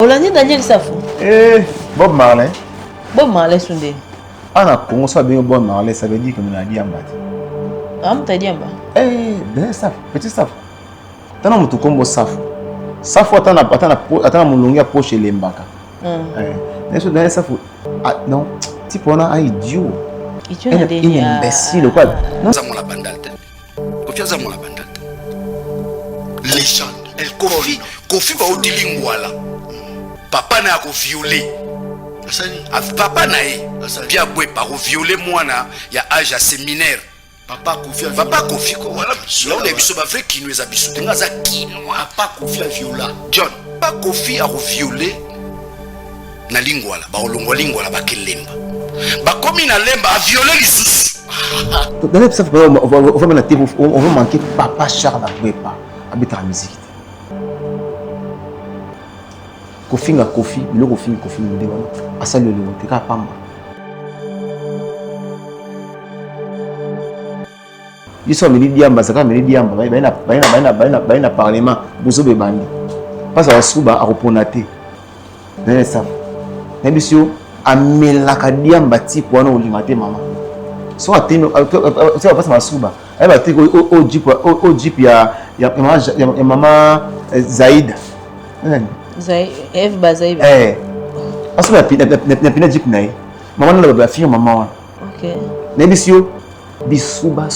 Olandi Daniel Safo. Bob Marley. Bob Marley Sunday. Ah, on a bien Bob Marley, ça veut dire que nous avons dit Amba. Ah, tu as dit Amba. Daniel Safo, petit Safo. T'as un combo Safo. Safo, attends, mon longueur poche et l'embaka. Daniel Safo. Ah, non, type on a un idiot. Il est imbécile, quoi. Non, ça m'a la bandale. Kofi, ça m'a la bandale. Légende. Elle Kofi va au dilingwala. Papa n'a pas violé. Papa n'a bien pas violé moi il y a âge à séminaire. Papa Kofi voilà là on est biso ba vrai qui nous a biso tenga za kinoa. Papa Kofi a violé. John, Papa Kofi a violé na lingwala ba olongwa lingwala ba kelemba. Ba komi na lemba a violé lisusu. Dans ça on va manquer Papa Charles Abouepa habite la musique. Kofi nga Kofi, le Kofi ndé wana. Asali le wote ka pamba. Ils sont venus diamba, ça venus diamba, baina parlement, bozo be bandi. Parce que suba a reponaté. Nene ça. Nébisio amelaka diamba type wana olimate mama. So ateno, c'est pas ça suba. Elle va te au jeep ya mama Zaïda. Eve Bazaïba. Parce que la pina jeep naï. Maman n'a pas fille maman. Ok. Nébisio bisuba.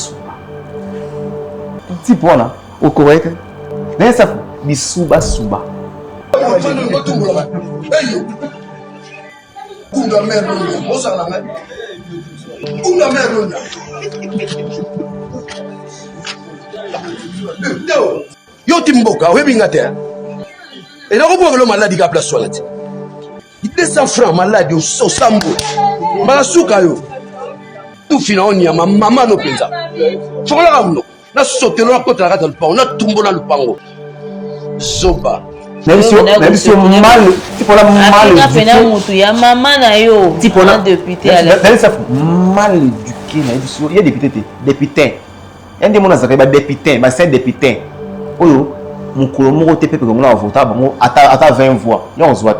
Si pour là, au correct. Mais ça, bisuba. Yo timboka, we bingate. Et là, on le malade qui a place soalati. Il 200 francs malade au sambo. Malasuka yo. Tout fina on y a maman no penza. Fola ramno. Na sauté là contre la rate on a tombé dans le pango. Zoba. Même si mal, si pour la mal. Na pena mutu ya maman na yo. Si pour la député à la. Ça mal éduqué na biso. Il y a député. Il y a des gens qui sont député, mais c'est député. Oyo mon colomo te pepe comme on a voté à 20 voix. Il y a 11 voix.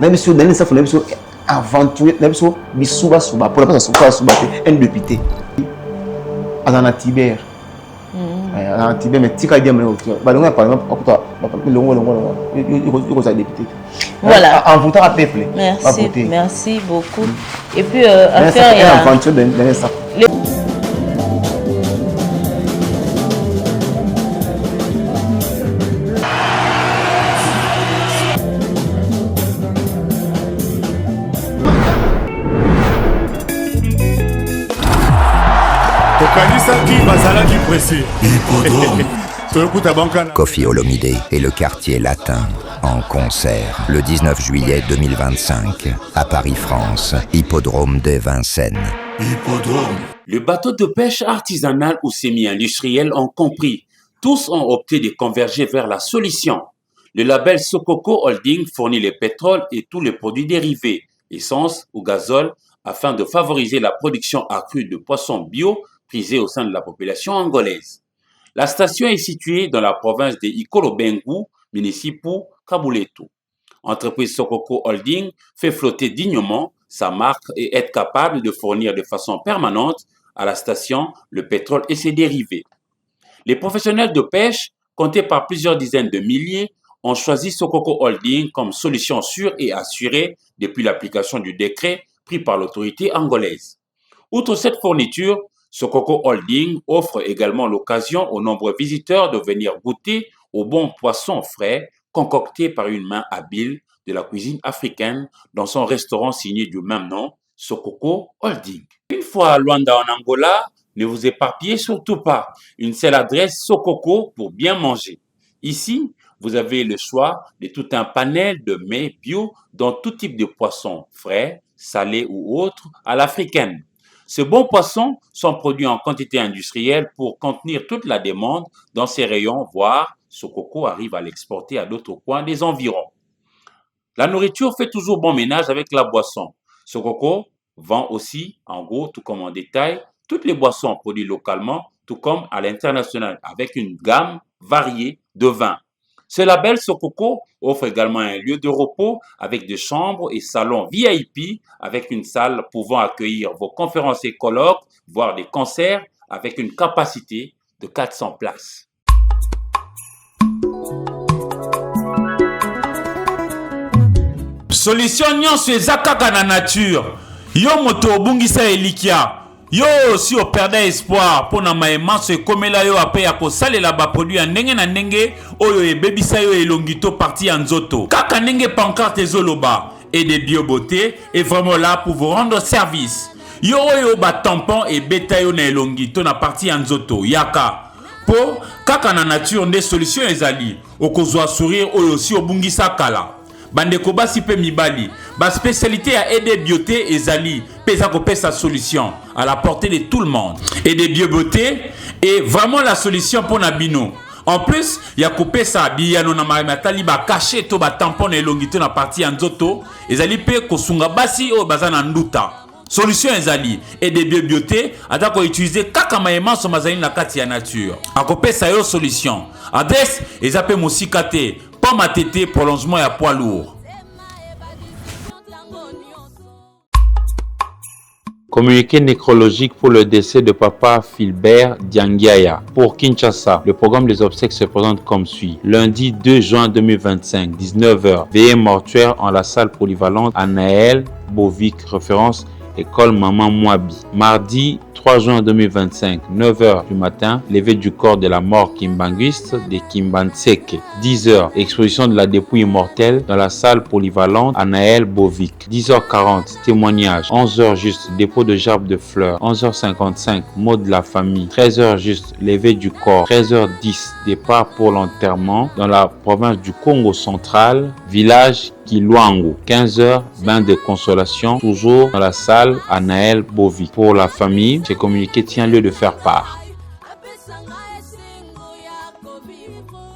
Même si on a ça même si aventuré même si bisuba pour la personne suba un député. Azana Tibère. Azana Tibère mais tika dia mais ba longa par exemple longo il ça député. Voilà. En votant à peuple. Merci beaucoup. Et puis affaire il y a aventure dans ça. Koffi Olomide et le quartier latin en concert le 19 juillet 2025 à Paris, France, Hippodrome de Vincennes. Le bateau de pêche artisanal ou semi-industriel ont compris. Tous ont opté de converger vers la solution. Le label Sokoko Holding fournit le pétrole et tous les produits dérivés, essence ou gazole, afin de favoriser la production accrue de poissons bio prisés au sein de la population angolaise. La station est située dans la province de Ikolobengu, municipaux Kabuleto. Entreprise Sokoko Holding fait flotter dignement sa marque et être capable de fournir de façon permanente à la station le pétrole et ses dérivés. Les professionnels de pêche, comptés par plusieurs dizaines de milliers, ont choisi Sokoko Holding comme solution sûre et assurée depuis l'application du décret pris par l'autorité angolaise. Outre cette fourniture, Sokoko Holding offre également l'occasion aux nombreux visiteurs de venir goûter aux bons poissons frais concoctés par une main habile de la cuisine africaine dans son restaurant signé du même nom, Sokoko Holding. Une fois à Luanda en Angola, ne vous éparpillez surtout pas. Une seule adresse Sokoko pour bien manger. Ici, vous avez le choix de tout un panel de mets bio dans tout type de poissons frais, salés ou autres à l'africaine. Ces bons poissons sont produits en quantité industrielle pour contenir toute la demande dans ces rayons, voire Sokoko arrive à l'exporter à d'autres coins des environs. La nourriture fait toujours bon ménage avec la boisson. Sokoko vend aussi, en gros, tout comme en détail, toutes les boissons produites localement, tout comme à l'international, avec une gamme variée de vins. Ce label Sokoko offre également un lieu de repos avec des chambres et salons VIP avec une salle pouvant accueillir vos conférences et colloques, voire des concerts avec une capacité de 400 places. Solution nyonso eza kaka na nature. Yo moto obungisa elikia. Yo si operde espoir pona maemanso ekomela yo ape ya kosalela baproduit ya ndenge na ndenge oyo ebebisa yo elongito parti ya nzoto. Kaka ndenge pancarte ezoloba. Et de Biobeauté est vraiment là pour vous rendre service. Yo oyo ba tampon et beta yo na elongito na parti ya nzoto. Yaka. Po kaka na nature nde solution ezali. Okozwa sourire oyo si obungisa kala. Bandeko basi pe mibali, ba spécialité à aider beauté ezali, pesa ko sa solution à la portée de tout le monde. Aider beauté est vraiment la solution pour Nabino. En plus, il y a coupé ça biyano na matali ba caché to ba tampon et longito na partie anzoto, ezali pe ko sunga basi o bazana nduta. Solution ezali aider beauté atako utiliser kaka maema so mazali na kati ya nature. Akopé ça yo solution. Adresse ezape musikate pomme à tété prolongement à poids lourd. Communiqué nécrologique pour le décès de papa Philbert Diangiaya. Pour Kinshasa, le programme des obsèques se présente comme suit. Lundi 2 juin 2025, 19h, veillée mortuaire en la salle polyvalente Anaël Bovic, référence École Maman Mouabi. Mardi 3 juin 2025, 9h du matin, levée du corps de la mort kimbanguiste de Kimbanseke. 10h, exposition de la dépouille immortelle dans la salle polyvalente Anaël Bovic. 10h40, témoignage. 11h juste, dépôt de gerbes de fleurs. 11h55, mot de la famille. 13h juste, levée du corps. 13h10, départ pour l'enterrement dans la province du Congo central, village Kiluango. 15h, bain de consolation, toujours dans la salle Anaël Bovic. Pour la famille, ce communiqué tient lieu de faire part.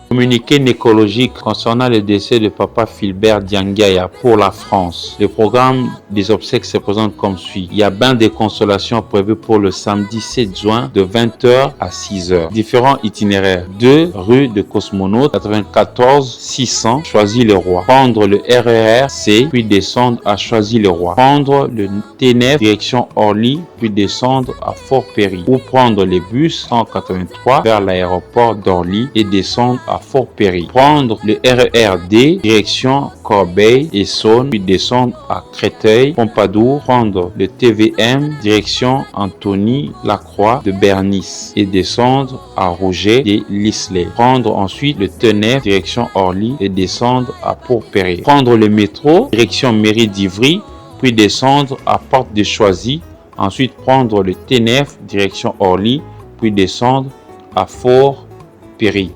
Communiqué nécrologique concernant le décès de papa Philbert Diangiaya pour la France. Le programme des obsèques se présente comme suit. Il y a bain de consolation prévu pour le samedi 7 juin de 20h à 6h. Différents itinéraires. 2 rue de Cosmonaute, 94 600, Choisy-le-Roi. Prendre le RER C, puis descendre à Choisy-le-Roi. Prendre le T9 direction Orly, puis descendre à Fort-Péry. Ou prendre les bus 183 vers l'aéroport d'Orly et descendre à Fort-Péry. Prendre le RER D direction Corbeil et Saône, puis descendre à Créteil, Pompadour. Prendre le TVM direction Anthony Lacroix de Bernice et descendre à Rouget et Lisley. Prendre ensuite le T9 direction Orly et descendre à Port-Péry. Prendre le métro direction Mairie d'Ivry, puis descendre à Porte de Choisy. Ensuite prendre le T9 direction Orly, puis descendre à Fort-Péry.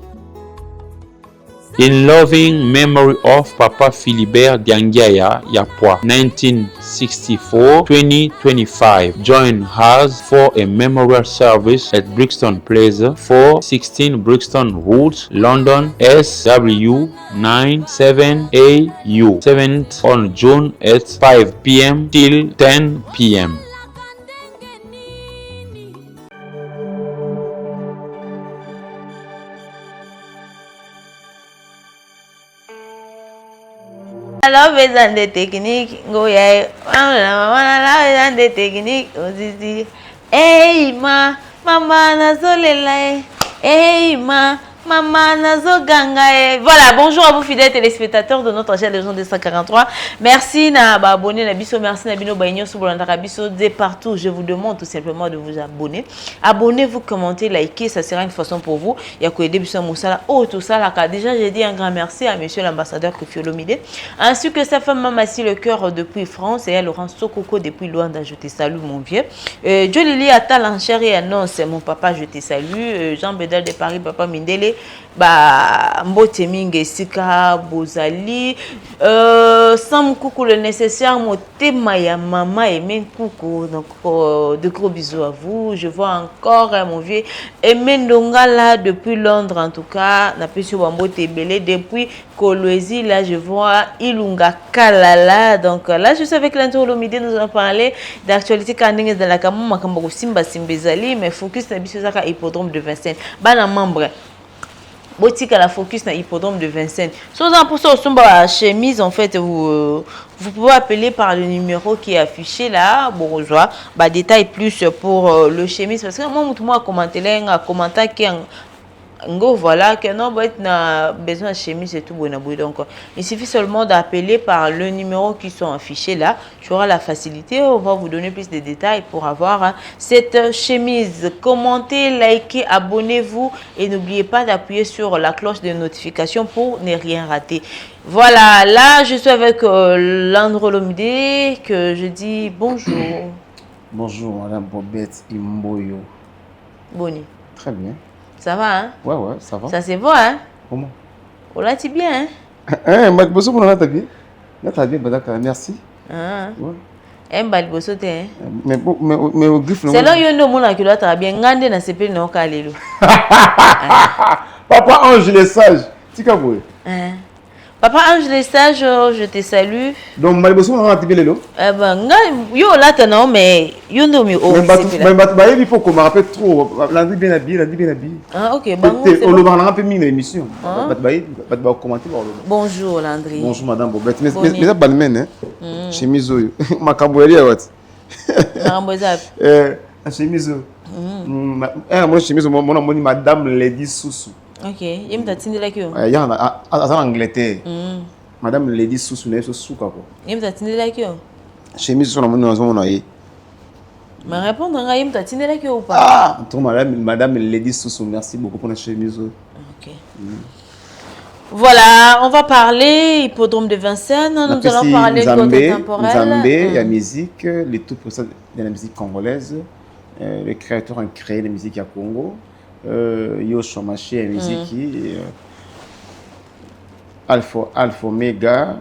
In loving memory of Papa Philibert Diangiaya Yapwa, 1964-2025, join us for a memorial service at Brixton Plaza, 416 Brixton Road, London, SW 97AU, 7th on June at 5 p.m. till 10 p.m. Love is and the technique. Go yeah. Love is the technique. Hey mama nazolela. Hey Maman Nazo Gangae. Voilà, bonjour à vous fidèles téléspectateurs de notre chaîne Légende 243. Merci na abonné na biso, merci na bino baigno sur Bolanda biso de partout. Je vous demande tout simplement de vous abonner. Abonnez-vous, commentez, likez, ça sera une façon pour vous. Il y a que des biso Moussala. Oh tout ça là, déjà j'ai dit un grand merci à monsieur l'ambassadeur Kofi Olomide, ainsi que sa femme Mamassi le cœur depuis France et à Laurent Sokoko depuis Luanda. Je te salue mon vieux. Dieu Lili Atal en chair et annonce mon papa, je te salue. Jean Bédal de Paris, papa Mindele. Ba mbote mingi sika bozali sans coucou le nécessaire motema ya mama et men coucou, donc de gros bisous à vous. Je vois encore mon vieux Emendonga là depuis Londres, en tout cas na pesio mbote belé depuis Kolwezi. Là je vois Ilunga Kalala, donc là je suis avec l'Olomide, nous allons parler d'actualité kandenge dans la kamu makambo simba simbezali, mais focus na biso zaka hippodrome de Vincennes bana membre. botika la focus na hippodrome de Vincennes. So ça pour ça la chemise en fait vous pouvez appeler par le numéro qui est affiché là. Bon, rejoint détail plus pour le chemise parce que moi commenté là un commentaire qui voilà que non na besoin de chemise et tout bon donc il suffit seulement d'appeler par le numéro qui sont affichés là. Tu auras la facilité, on va vous donner plus de détails pour avoir cette chemise. Commentez, likez, abonnez-vous et n'oubliez pas d'appuyer sur la cloche de notification pour ne rien rater. Voilà, là je suis avec Landro Olomide que je dis bonjour. Bonjour Madame Bobette Imboyo. Boni. Très bien. Ça va, hein? Ouais, ça va. Ça se voit, hein? Comment? On l'a dit bien, hein? Malboso, on l'a bien. Merci. Ah. Ouais. Malboso, hein? Mais au griffe, c'est là que nous avons dit bien. Ngande na sepe no kalelo. Papa Ange les sages. Tikaboué. Papa Ange les sages, je te salue. Donc Malboso, on a dit bien le. Yo là non mais yo no mi o. Mais il faut qu'on me rappelle trop. Lundi bien habillé. Ah ok, on le voit un peu mieux l'émission. Commenter. Bonjour Landry. Bonjour Madame Bobette. Mais ça balmen hein. Chemise oyo. Makamboeli awat. Makamboza. Chemise. Moi chemise mon amoni Madame Lady Soussou. Ok, il m'a dit là que. Il y a en Angleterre. Madame Lady Soussou n'est pas souka quoi. Il m'a dit là que. Chemise sur la monnaie on a. Mais répondre à il m'a dit là que ou pas. Ah, toi Madame Lady Soussou, merci beaucoup pour la chemise. Ok. Voilà, on va parler hippodrome de Vincennes, nous allons parler de côté temporel. Zambé, la musique, les tout pour ça de la musique congolaise. Les créateurs ont créé la musique à Congo. Yo Chomaché, la musique. Alpha Omega,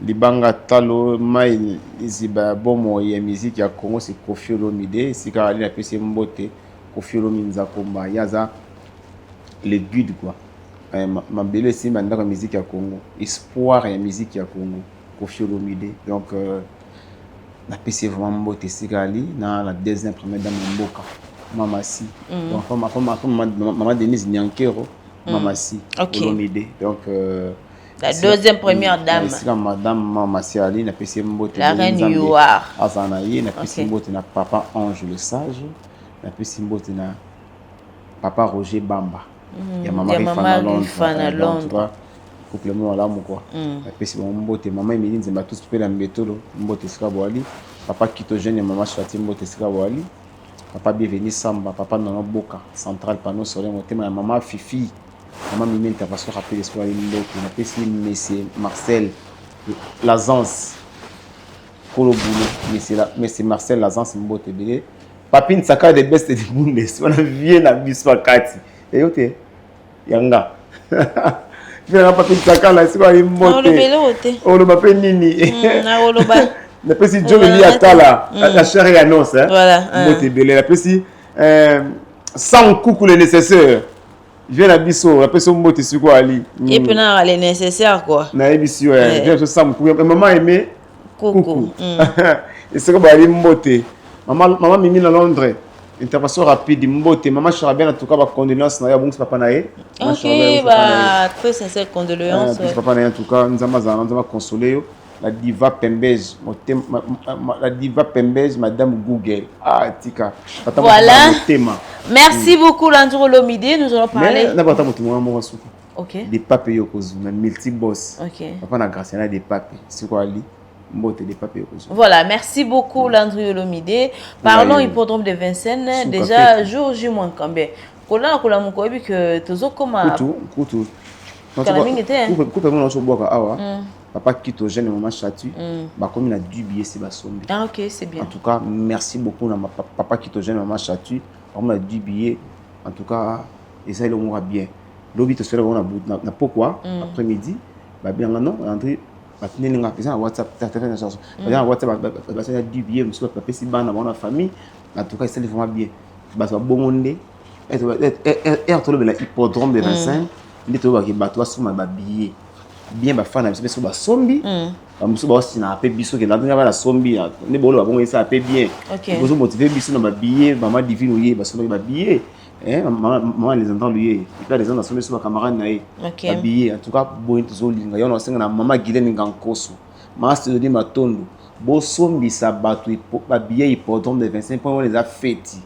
Libanga Talo, Mai Ziba Bomo, la musique à Congo, c'est Kofi Olomide. C'est quand il a pu se mbote, Kofi Olomide Zakomba, Yaza, les guides quoi. Ma belle c'est la musique à Congo, espoir et la musique à Congo, Kofi Olomide. Donc, la PC vraiment mbote Sigali dans la deuxième première dame Mboka, Mamasi. Donc, maman Denise Nyankero, Mamasi, Olomide. Donc, la deuxième première dame. C'est Madame Mamasi Ali, la PC mbote. La reine Yuar. Azanaï, la PC mbote na Papa Ange le Sage, la PC mbote na Papa Roger Bamba. Il y a maman Rifana Londres. Complément à l'âme quoi. Et puis c'est mon mbote. Maman Emeline Zemba tous peut la métolo. Mbote sera boali. Papa Kitogène et maman Chati mbote sera boali. Papa Bienvenu Samba. Papa Nana Boka. Central panneau solaire. Maman Fifi. Maman Mimine t'as pas rappelé l'espoir mbote. On appelle si Monsieur Marcel Lazance. Kolo boulot. Monsieur Marcel Lazance mbote belé. Papine Saka des best de Bundes. On a vu la biswa Kati. Et ok. Yanga. Je vais pas Saka là, c'est quoi il monte. On le m'appelle Nini. Na oloba. La petite John Lee Atala, la chérie annonce hein. Voilà. Monte belé la petite sans coucou le nécessaire. Je viens à Bisso, la petite monte sur quoi ali. Et puis na les nécessaires quoi. Na Bisso ouais. Je viens sans coucou. Maman aimé coucou. Et c'est comme ali monte. Maman Mimi à Londres. Intervention rapide, mbote, maman Charabien en tout cas, condoléances, na ya bon papa na ye. Ok, bah très sincère condoléances. Papa na ye en tout cas, nous avons consolé la diva Pembez, la diva Pembez, Madame Google. Ah tika. Voilà. Merci beaucoup Landro Olomide, nous allons parler. N'importe quoi, tout le monde ok. Des papes yokozu, multi boss. Ok. Papa na grâce na des papes, c'est quoi ali? Voilà, merci beaucoup Landro Olomide. Parlons hippodrome de Vincennes. Déjà, jour J moins combien? Kola kola mon kobi que tozo comment? Kutu. Kalaming était. Coupe mon sur bois awa. Papa Kitogène maman Chatu. Ba comme il a dû billet c'est ba sombi. Ah ok, c'est bien. En tout cas, merci beaucoup na papa Kitogène maman Chatu. On a dû billet. En tout cas, et ça il le mourra bien. L'obi te sera na pourquoi après-midi. Ba bien non, André batinenga pesa WhatsApp téléphone na chanson ba WhatsApp ba ça du billet monsieur papa si bana na famille en tout cas c'est vraiment bien ba so bongonde et to le hippodrome de Vincennes ndi to ba ki ba to suma ba billet bien ba fana biso ba sombi ba muso ba aussi na pe biso ke na ndinga ba la sombi ne bolo ba bongo ça pe bien ok bozo motiver biso na ba billet maman divine oye ba sombi ba billet Maman les entend lui. Et puis les gens sont sur camarade naïe. Habillé en tout cas bon tozolinga. Yo no senga na maman Guylaine Ngankoso. Master de Matondo. Bo sombi sa batu habillé hippodrome de 25 points on les a fêti.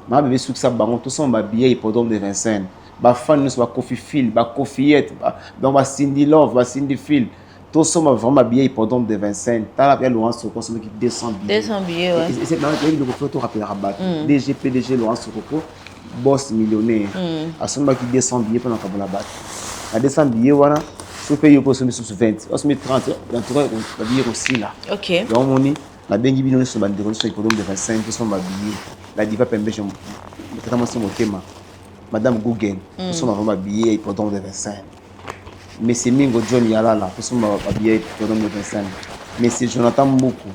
Ma bébé sou ça bango tout son habillé hippodrome de 25. Ba fan nous ba Kofi Phil, ba Kofiette, donc ba Cindy Love, ba Cindy Phil. Tout ça vraiment habillé hippodrome de 25. T'as la Laurence Sokoko qui 200 billets. 200 billets ouais. Et c'est dans le coup tout rappel rabat. PDG Laurence Sokoko, boss millionnaire. À ce moment qui 200 billets pendant qu'on la bat. À 200 billets voilà. Si vous payez pour ce 20, on se met 30, dans tout cas, on va dire aussi là. Ok. Donc, on est, la bengi bino sur la déroule sur l'hippodrome de 25, tout ça, on va habiller. La diva pembe, je suis mon thème. Madame Gougen, tout ça, on va habiller l'hippodrome de 25. Mais c'est Mingo John Yalala, tout ça, on va habiller l'hippodrome de 25. Mais c'est Jonathan Moukou,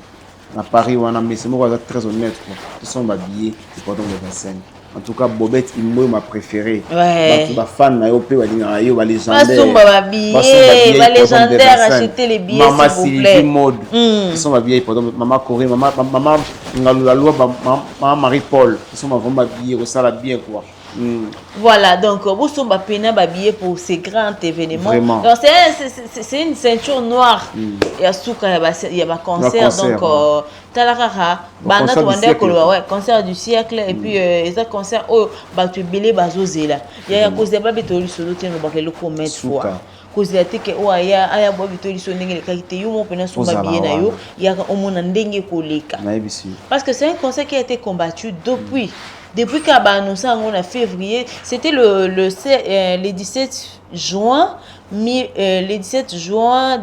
à Paris, on a mais c'est moi très honnête, tout ça, on va habiller l'hippodrome de 25. En tout cas, Bobette Imbo ma préférée. Ouais. Ma fan na yope walina yo ba légendaire. Ba billet, ba légendaire acheter les billets Maman s'il vous plaît. Sylvie Mode. Ils sont ma billet pour maman Corée, maman Ngalula loi maman Marie Paul. Ils sont vraiment billets au ça la bien quoi. Voilà, donc vous sommes pena babillé pour ces grands événements. Vraiment. Donc c'est une ceinture noire. Il y a souka, il y a un concert donc talarara banda tuande ouais concert du siècle et puis ça concert oh ba tu belé bazozela. Il y a cause de ba bitoli solo teno ba le commettre fois. Cause de teke o aya bo bitoli solo ndenge kakite yo mo pena somba billet na yo ya omona ndenge koleka. Parce que c'est un concert qui a été combattu depuis qu'on a annoncé en février, c'était le 17 juin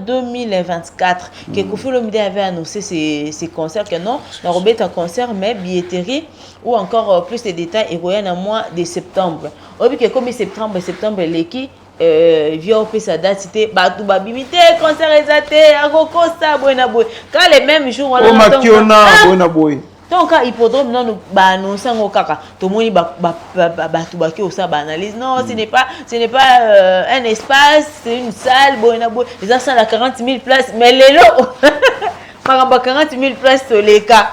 2024 que Kofi Olomide avait annoncé ces concerts que non, on remet un concert mais billetterie ou encore plus de détails et voyez en mois de septembre. Au que comme septembre l'équipe via au sa date c'était Batou Babimité concert exaté à Costa Buenaboy quand les mêmes jours on a Buenaboy. Donc hippodrome non ba annoncer ngo kaka to moni ba tubaki au ça ba analyse non ce n'est pas un espace c'est une salle Buenaboy les a salle à 40 000 places mais les lots par 40 000 places sur les cas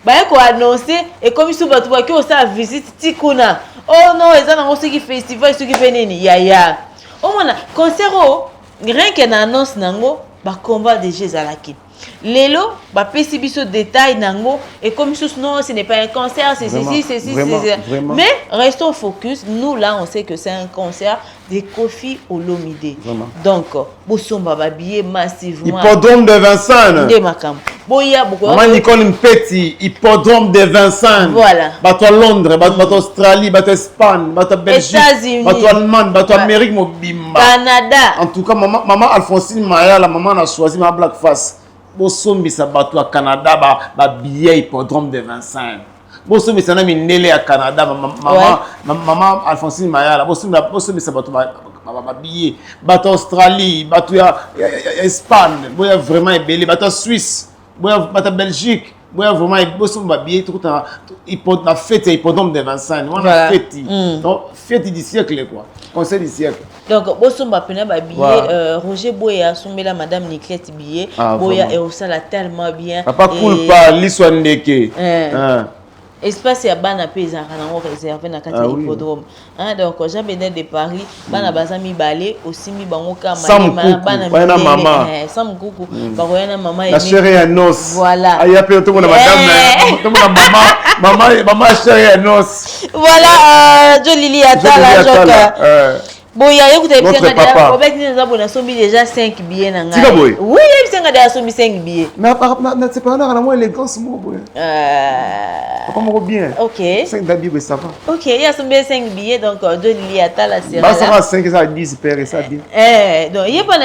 ba ko annoncer et comme sous ba tubaki au ça visite Tikuna oh non ils ont aussi qui festival ce qui venini ya oh mona concert rien que na annonce nango ba combat de Jeux à la qui Lélo, bah pesi biso détail nango et comme chose non, ce n'est pas un concert, c'est ceci, c'est ceci, c'est mais restons focus. Nous là, on sait que c'est un concert de Kofi Olomide. Donc, bosomba babillé massivement. Hippodrome de Vincennes. De Makam. Boya beaucoup. Maman Nicole Mpeti, hippodrome de Vincennes. Voilà. Bateau Londres, bateau Australie, bateau Espagne, bateau Belgique, bateau Allemagne, bateau Amérique Mobimba. Canada. En tout cas, maman Alphonsine Maya, la maman a choisi ma black face. Bosombi sa bateau à Canada, ba billet hippodrome de Vincennes. Bosombi sa nami nele à Canada, maman Alphonsine Maya, la bosombi sa bateau ba billet, bateau Australie, bateau Espagne, boya vraiment ébélé, bateau Suisse, boya bateau Belgique, boya vraiment bosombi ba billet tout la fête hippodrome de Vincennes. On a fête. Donc fête du siècle quoi. Conseil du siècle. Donc, Bosomba Pena billet, Roger Boya, Sombela, Madame Niklette billet, Boya et Osala tellement bien. Papa cool pas, l'histoire ndeke. Espace ya bana paysan on réservé na kati hippodrome. Donc Jean Benet de Paris, bana bazami balé aussi mi bango ka bana maman. Sam Kuku, baroyana maman la chérie à noces. Voilà. Aïe appelle tout le monde madame, tout le monde maman chérie à noces. Voilà Jolili Atala Joka. Boya écoutez bien quand Robert nous a sombi déjà 5 billets na nga. Oui, il s'est déjà sombi 5 billets. Mais c'est pas là moi élégance moi boy. Papa moi bien. OK. 5 billets ça va. OK, il a sombi 5 billets donc de Lili Atala c'est là. Ça va 5 ça 10 père ça dit. Donc il pas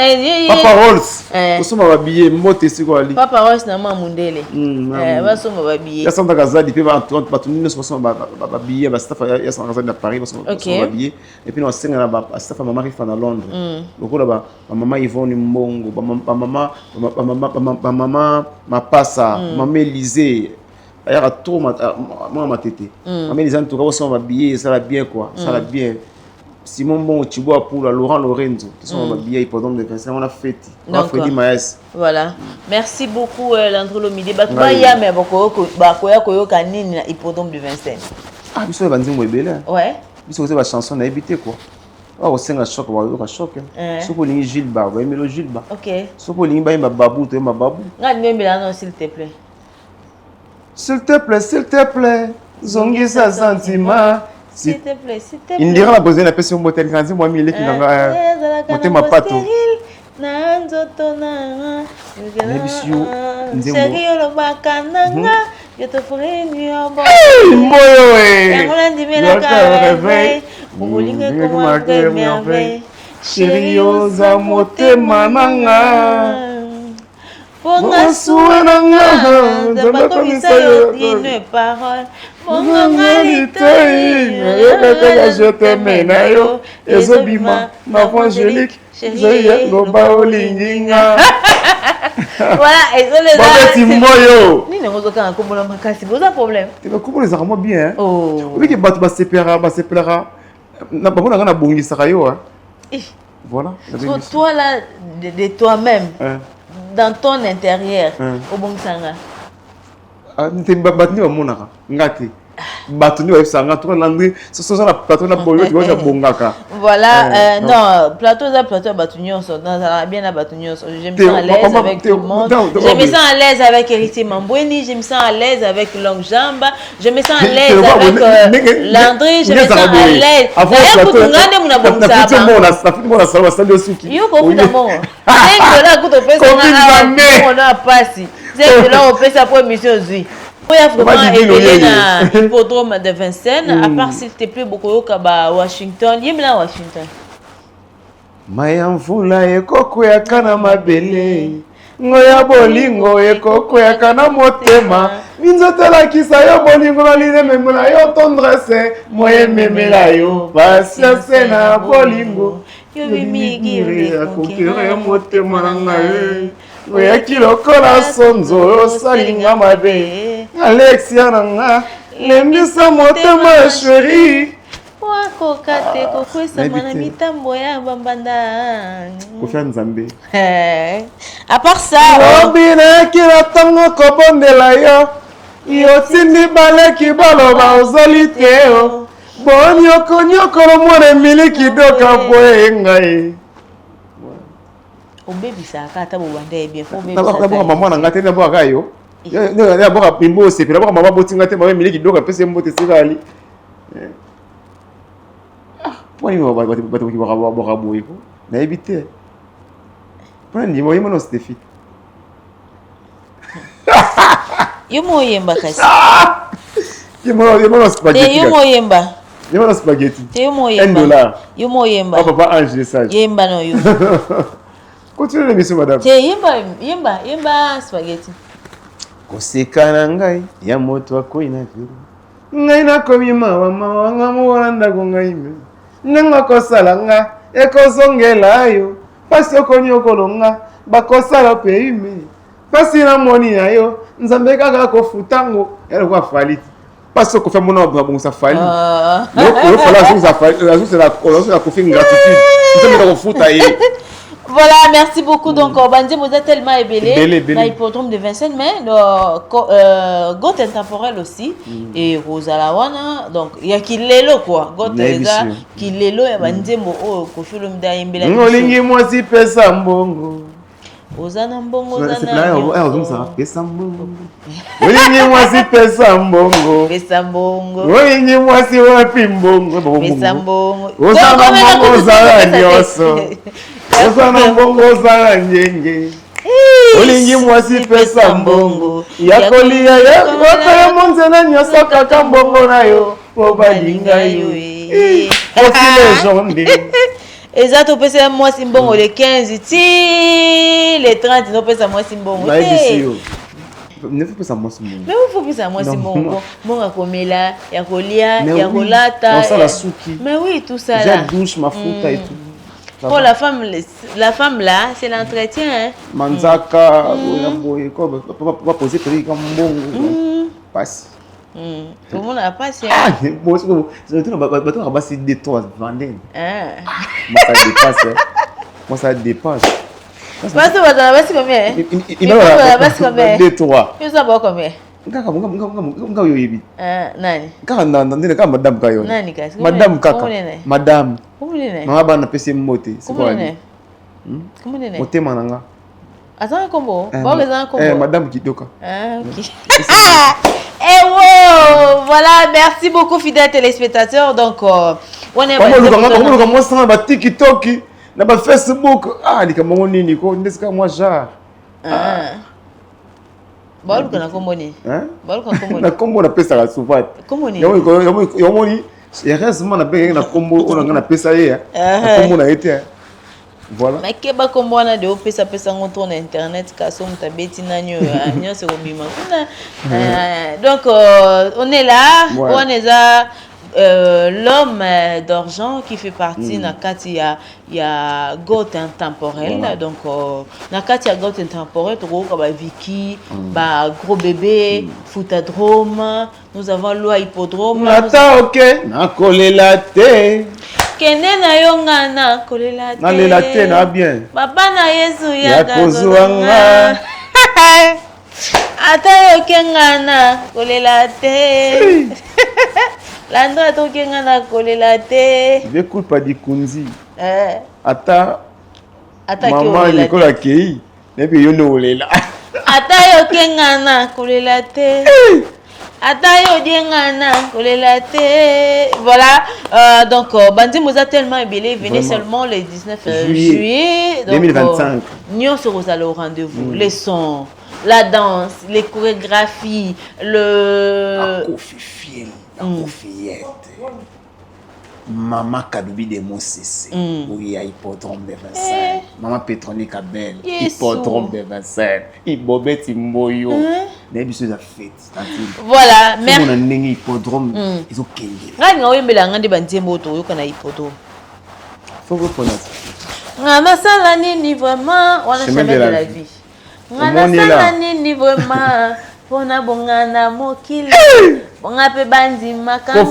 Papa Rolls. Nous sommes à billet moté c'est quoi ali. Papa Rolls na mundele. Va somba ba billet. Ya santa kazadi pe ba nous sommes ba billet ba staff ya santa kazadi à Paris ba somba billet et puis nous senga na Astafa maman qui fait à Londres. Beaucoup là-bas, maman Yvonne Mbongo, maman ma passa, maman Élisée. Il y a trop moi ma tête. Maman Élisée en tout cas on s'en va bien, ça va bien quoi, ça va bien. Simon Bon Chiboa pour Laurent Lorenzo, qui sont habillés hippodrome de Vincennes, on a fêté. On a fait Maes. Voilà. Merci beaucoup Landry Olomide. Bah toi ya mais bako koyo kanini na hippodrome de Vincennes. Ah, biso ya banzimbo ebele. Ouais. Biso kozeba chanson na ebité quoi. Ah, au senga choc, ba choc. Soko lingi Gilles Bar, ba emelo Gilles Bar. OK. Soko lingi ba yemba babu, to yemba babu. Ngani mbela non s'il te plaît. S'il te plaît, zongisa sentiment. S'il te plaît. Il dira la besoin de passer au motel quand moi mi leki nanga. Moté ma pato. Nanzoto na. Nebisio nzembo. Sérieux le bakananga. Je te ferai une nuit en bas. Moyo eh. Yangola ndimela ka réveil. Bolinga comme un vrai merveille. Chérie oza motema nanga. Ponga suwa nanga. Zamba komisa yo une parole. Ponga ngalite. Je t'aime na yo. Ezobima ma voix angélique. Chérie loba olinginga. Voilà, et ça les a. Bon, moyo. Ni n'importe quoi comme on a cassé, vous avez un problème. Tu vas comment les armes bien. Oh. Oui que batu ba separa. Na ba na bongi sakayo hein. Voilà. Toi là de toi-même. Dans ton intérieur au bon sanga. Ah, tu battu au monaka. Ngati. Battu au sanga toi landri, ce la plateau na boyo tu vas bongaka. Voilà, non, plateau battu nyonso, dans la bien la battu nyonso. Je me sens à l'aise avec tout le monde. Je me sens à l'aise avec Héritier Mamboueni, je me sens à l'aise avec Longue Jamba, je me sens à l'aise avec Landry, je me sens à l'aise. D'ailleurs, pour ngande muna bongsa. Yo ko futa mo. $5 kuto pesa na on a passé. $5 on pesa pour émission zui. Oui, vraiment, il y a un hippodrome de Vincennes. À part, s'il te plaît, beaucoup à Washington. Il y a Washington. Maya mvula ekoko ya kana mabele. Ngoya bolingo ekoko ya kana motema. Minzotela kisa yo bolingo na line memela yo tendresse. Moye memela yo patience na bolingo. Yo bimigiri akokere motema na ngai. Ngoya kilokola sonzo salinga mabe. Alexia nanga lembisa motema chérie. Wako kate kokwesa mana mitambo ya bambanda. Kofia Nzambe. À part ça, obina kila tango kobondela yo. Yo tindi baleki baloba ozali te o. Bonyoko nyoko lo mwana miliki doka boye ngai. Obebisa kata bobanda bien fo bebisa. D'abord maman na ngate d'abord kayo. D'abord pimbo c'est d'abord maman botinga te maman miliki doka pese mbote sikali. Pour les bateaux qui vont avoir un bout, n'a évité. Pour les moyens, mon Stéphie. Yo moyemba kasi. Yo spaghetti. Yo moyemba. Yo spaghetti. Yo moyemba. $1. Yo moyemba. Papa Ange ça. Yemba no yo. Continue l'émission madame. Yemba spaghetti. Kosekana ngai ya moto akoina viro. Ngai na komi mawa nga muwanda ko ngai me. Nanga kosala nga ekozongela yo pasi okoni okolonga bakosala pe ime pasi na moni na yo nzambe kaka kofutango elo kwa faliti pasi okofia mona babongisa fali yo fala zo za fali zo la kofi gratitude nzambe kofuta ye. Voilà, merci beaucoup. Donc, Bandé vous êtes tellement ébélé. Dans l'hippodrome de Vincennes, mais Goth intemporel aussi. Et Rosalawana. Donc, il y a qui l'élo quoi. Goth qui l'élo et Bandé mo kofi le mda imbela. Ngolingi mwasi pesa mbongo. Ozana mbongo ozana. C'est là ça pesa mbongo. Ngolingi mwasi pesa mbongo. Pesa mbongo. Ngolingi mwasi wapi mbongo. Pesa mbongo. Ozana mbongo ozana nyoso. Ozana mbongo ozana njenge. Olingi mwasi pesa mbongo. Yakolia ya monzela nyoso kaka mbongo na yo. Obalinga yo. Osi légende. Exact, on peut faire moi simbongo le 15, ti le 30, on peut faire moi simbongo. Ne faut pas ça moi simbongo. Mais il faut pas ça moi simbongo. Bon à komela, ya kolia, ya kolata. Non ça la souki. Mais oui, tout ça là. J'ai douche ma fouta et tout. Pour la femme là, c'est l'entretien hein. Manzaka, boy quoi, va poser prix comme bongo. Passe. Tout le monde a passé. Ah, moi c'est bateau à c'est des toits vendés. Moi ça dépasse. Parce que vous avez combien? Il va combien? des toits. Il va combien? Nga yoyebi. Nani? Kaka ndine kaka madame kayo. Nani kasi? Madame kaka. Madame. Kumune. Mama bana pese mbote. Kumune. Kumune. Motema nanga. Attends combo. Bon les combo. Madame Kidoka. OK. Et wow, voilà, merci beaucoup fidèles téléspectateurs. Donc on est moi ça ba TikTok, na ba Facebook. Ah, likamongo nini ko ndeska moi ja. Balu kana komboni. Balu kana komboni. Na kombo na pesa la souvent. Komboni. Yomoni, heureusement na benga na kombo ona na pesa ye. Na kombo na été. Voilà. Mais keba kombo na de pesa ngoto na internet ka so mutabeti nanyo nyose kobima. Donc on est là, on est là. L'homme d'argent qui fait partie nakati ya Goth intemporel. Voilà. Donc nakati ya Goth intemporel to ko ba Vicky, ba gros bébé, Footadrome, nous avons Loi Hippodrome. Ata OK, na kolela te. Kende na yonga na kolela te. Na lela te na bien. Baba na Yesu ya kozwanga. Ata yo kenga na kolela te. Landra to kenga na kolela te. Je culpa di kunzi. Ata mama Nicola Kei. Nebi yo no olela. Ata yo kenga na kolela te. Ata yo dienga na kolela te. Voilà. Donc Bandi Moza tellement ébélé, venez seulement le 19 juillet 2025. Nyon se rosale au rendez-vous. Les sons, la danse, les chorégraphies, le Maman Kadubi de Mosese, oui, à Hippodrome de Vincennes. Maman Petronique Abel, Hippodrome de Vincennes. Ibobet Imboyo. N'habitude à fête. Voilà, merci. On a un hippodrome, ils ont gagné. Nga oyembela ngandi Bandi Moto yo kana hippodrome. Faut vous prononcer. Nga masala nini vraiment, on a jamais de la vie. Nga masala nini vraiment. Pona bongana mokili bonga pe bandi makanga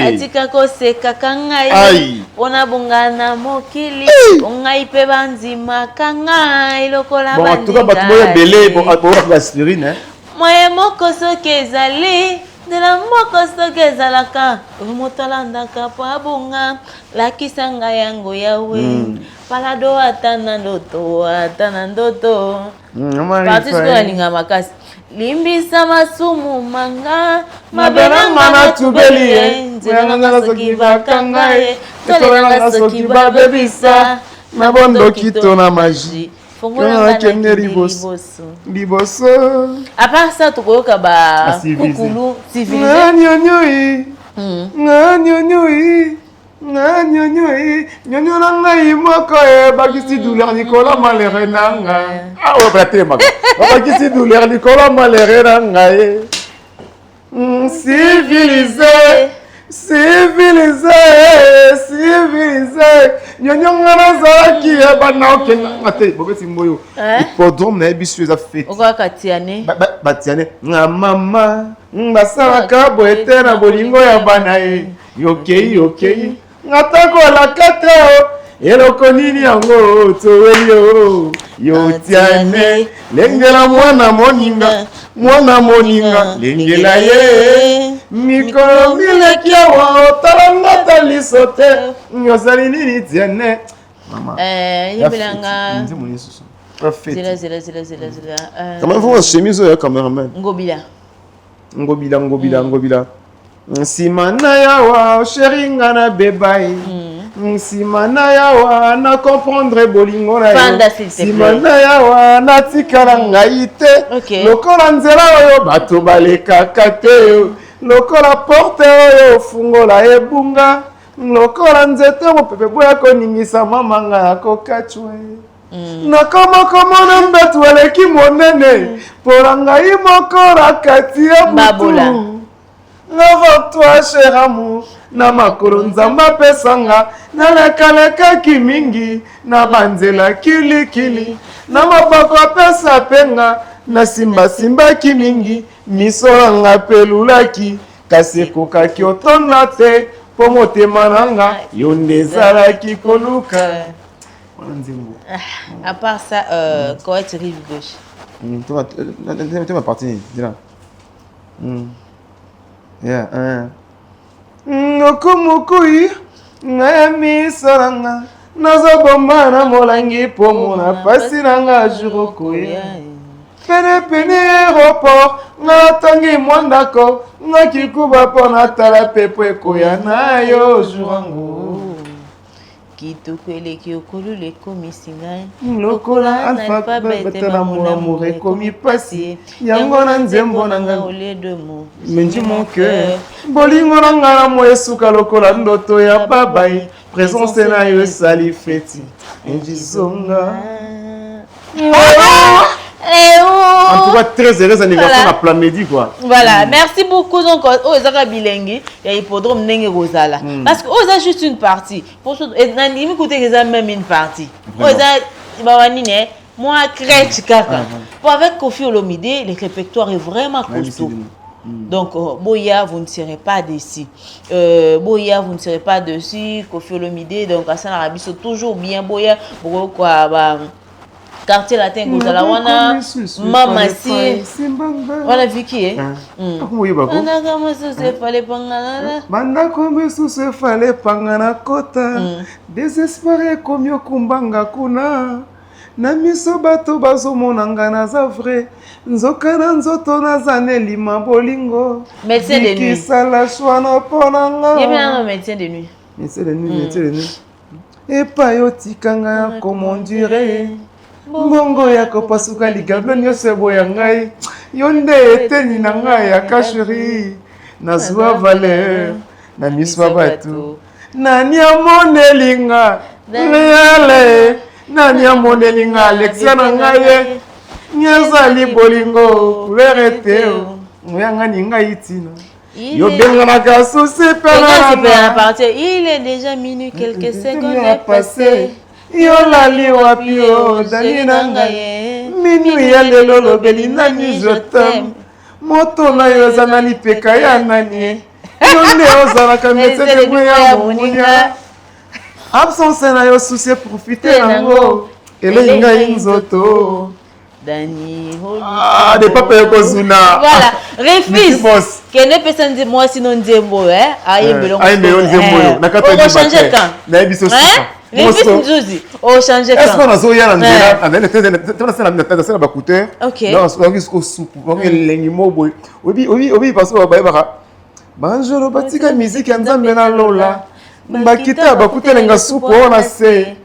atika koseka kangai pona bongana mokili bonga ipe bandi makanga ilokola bandi bon en tout cas batu boya belé bon pour aspirine moye moko soki ezali ndela moko soki ezalaka omotolandaka po abonga lakisanga yango yawe palado ata na ndoto parti sikoyo alinga makasi limbisa masumu manga mabena mana tubeli nzela soki bakanga ye tolelanga soki babebisa na bondo kito na magie fongola kende liboso à part ça tokoyoka ba kukulu civilisé nyonyo na ngai moko bakisi douleur Nicolas malheureux na nga ouais brate maka bakisi douleur Nicolas malheureux na ngai civilisé nyonyo nga nazalaki bana okenda te bobeti mboyo hippodrome na yebisu eza fete okaka tiane batiane nga mama basalaka boye te na bolingo ya bana ye yokei ngatakolaka te eloko nini yango toweli yo tiane lengela mwana moninga lengela ye mikolo mileki awa otalangata liso te ozali nini tiane yebelanga Comment vous chemise ya cameraman ngobila Simana yawa sheringa na bebai Simana yawa na comprendre bolingo na yo Simana yawa na tikala ngai te lokola nzela oyo bato balekaka te lokola porte oyo fungola ebunga lokola nzete mopepe boya koningisa mamanga ya kokachwe nakomokomona mbetu eleki monene mpola ngai mokola kati ya butu Avant toi, cher amour, na makolo nzamba pesanga, na lekalekaki mingi, na banzela kilikili, na maboko pesa penga, na simba mingi, misolanga pelulaki, kasi kokaki otonda te, po motema nanga, yo ndezalaki koluka. À part ça, quoi est rive gauche? Tu m'as parti, dis-là. Nokumukui ngami saranga nazobomba na molangi pomo na pasi nanga juro koya pene pene aéroport natangi mwandako nakikuba pona tala pepo ekoya na yo jurango kitoko eleki okolo lekomisi ngai lokola alphabet na monamour ekomi pasi yango na nzembo na ngai ole de mo mendi mon cœur bolingo na ngai na mo esuka lokola ndoto ya babai présence na yo esali feti endizonga en tout cas, très heureux anniversaire à Plamedi quoi. Voilà, merci beaucoup. Donc, aux Zaka Bilengi, il y a hippodrome Nenge Rosala. Parce que aux a juste une partie. Pour ce et Nani, écoutez, ils ont même une partie. Aux a moi, crèche kaka. Pour avec Kofi Olomide, le répertoire est vraiment costaud. Donc, Boya, vous ne serez pas déçus. Boya, vous ne serez pas déçus. Kofi Olomide, donc, à San Arabi, c'est toujours bien. Boya, pourquoi, quartier latin Gozala wana mama si wana Vicky banda kombe suse fale pangana kota désespéré komyo kumbanga kuna na miso bato bazomona nga naza vrai nzoka na nzoto nazane lima bolingo médecin de nuit kisala shwana pona nga yebina médecin de nuit epa yo tikanga komondire mbongo ya kopasuka ligablo nyonso eboya ngai yo nde eteni na ngai ya kasheri nazwa valeur na miso ya bato nani amonelinga leale nani amonelinga alexia na ngai ye nyazali bolingo couleur te oyanga ni ngai itina yo benganaka susi pena il est déjà minuit quelques secondes passées yo lali wapi yo dani na ngai minui ya lelo lobeli nani je t'aime moto na yo eza na lipeka ya nani yo nde ozalaka médecin de ya momunya absence na yo susi profite nango elei ngai nzoto Dani de papa yoko zuna voilà refis kene pesa nze moi sinon nzembo ayembelo nzembo nakata ni changer quand na biso sika refis nzuzi o changer quand est-ce qu'on a zo yana nzela avec tena sala na bakuteur donc on risque au soupe on lengi mobo obi parce que ba banjolo batika musique ya nzambe na lola bakita bakutelenga soupe ona se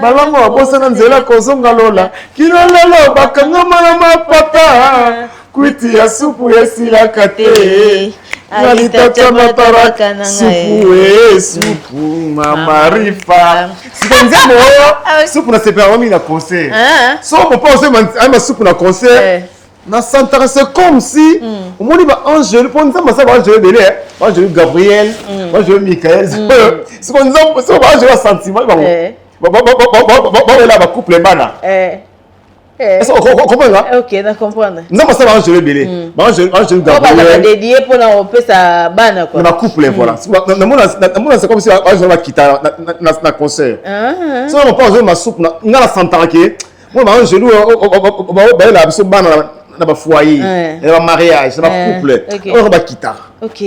balango abosana nzela kozonga lola kilo lelo bakangama na mapata kwiti ya supu esilaka te nalitata mataraka supu mamarifa sikonzembo oyo supu na sepela wami na concert so mopa osema supu na concert na santara c'est comme si omoni ba angelo po nzambe asala ba angelo ebele ba angelo Gabriel ba angelo Michael sikonzambo so ba angelo sentiment bango là ba couple bana est-ce que comprendre OK na comprendre non parce que ba angelo belé ba angelo Gabriel ba dédié pour na opesa bana quoi na couple voilà na mona c'est comme si angelo va quitter na concert so on pas ma soupe na la santara ke moi ba angelo ba la biso bana na ba foyer na ba mariage na ba couple on va quitter OK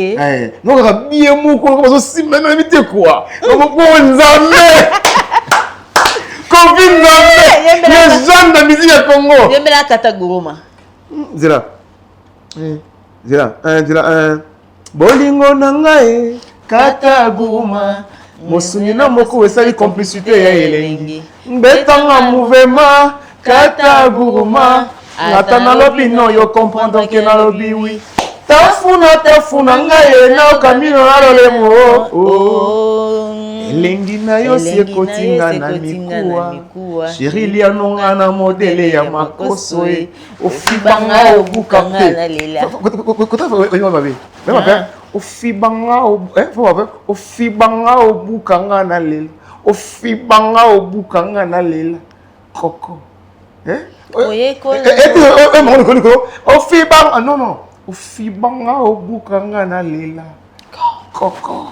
non on bien moko on va si maintenant éviter quoi on va nzambe Covid Nzambe les gens de musique ya Congo yembela kata guruma zira bolingo na ngai kata guruma mosuni na moko esali complicité ya elengi mbetanga mouvement kata guruma ngata nalobi no yo comprendre ke nalobi wi tafuna ngai na kamino na lolemo elengi na yo si ekotinga na mikuwa sheri lianonga na modele ya makoso ofibanga obukanga ofibanga obukanga na lela ofibanga obukanga na lela koko ofibanga non ofibanga obukanga na lela koko.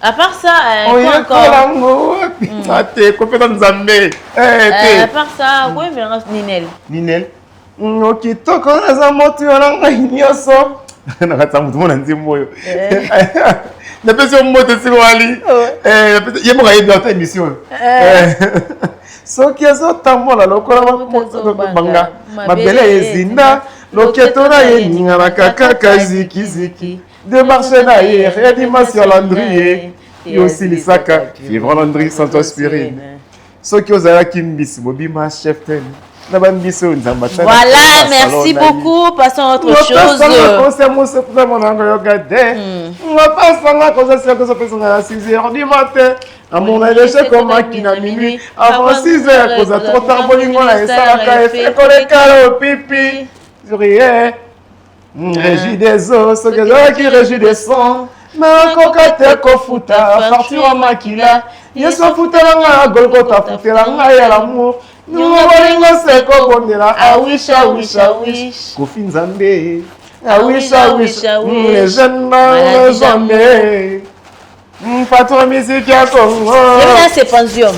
À part ça, quoi encore? À part ça, oui, mais Ninel. Ninel. Okitoko naza moto na ngai nyonso nakati mutu mona nzimbo oyo napesi yo mbote siko wali ye moko ayebi ata émission soki ezotambola lokola banga mabele ezinda loketo na ye ninganaka kaka zikiziki démarche na ye réanimation landrie yo osilisaka fibre landrie sans aspirine soki ozalaki mbisi bobima chef ten. Voilà, merci beaucoup. Passons à autre chose. À mon échec comme à minuit, avant 6 heures, cause à trop tard, et ça a fait le pipi. Régie des os, ce que qui régit des sons. Mais coca kofuta, partir en maquila. Yes, on fout la golgota, fout la l'amour. Nous voulons se cobondela. Ah wish, ah wish, ah wish. Kofi Nzambe. Ah wish, ah wish. Les jeunes n'ont jamais. Patron musique à Congo. C'est Panzium.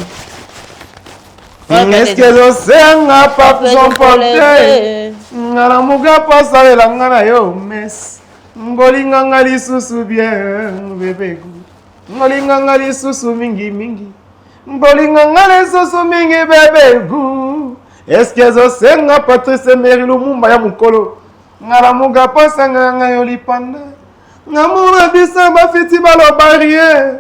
Est-ce que l'océan n'a pas besoin de porter? Naramuga passe avec la ngana yo mes. Ngolinga ngali susu bien bébé. Ngolinga ngali susu mingi mingi. Ngolinga ngali susu mingi bébé gu. Est-ce que l'océan n'a pas Patrice Meri Lumumba ya mukolo? Naramuga passe nganga yo lipanda. Amour na biso ba fiti ba lo barrière.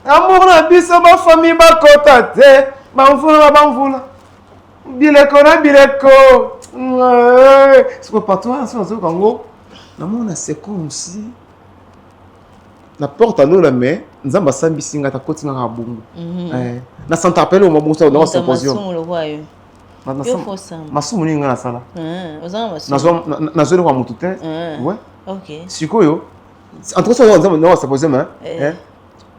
Amour na biso ba famille ba kota te. Banvula banvula. Bileko na bileko. C'est quoi partout c'est au Congo. Amour na c'est comme si la porte à l'eau la main, nzamba sambi singa ta koti na bongo. Na santa appel au mabusa dans symposium. Masumu ni ngana sala. Na zone kwa mutu te. Ouais. OK. Sikoyo. Entre ça dans symposium hein.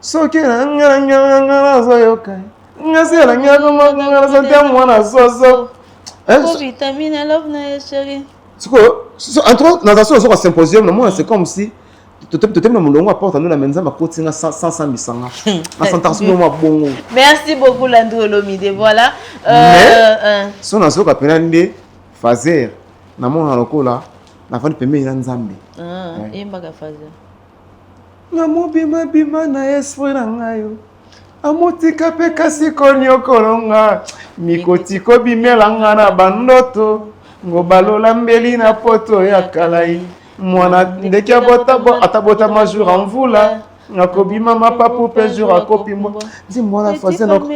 Soki na ngana zoyoka. Ngasi la ngana zote mwana soso. Vitamine love na chérie. Sikoyo. Entre dans un symposium, c'est comme si merci beaucoup Landry Olomide. Voilà. Si on a ce qu'on appelle Fazer, na mona lokola na fani pembe na Nzambe. Embaga Fazer. Na mobima bima na esprit na ngayo. Amotika pe kasi konyo kolonga. Mikotiko bimela ngana bandoto. Ngobalola mbeli na poto ya kalai. Mwana ndeki atabota majur en vula. Nakobima mapapu pe jour akopimbo. Di mwana faze no.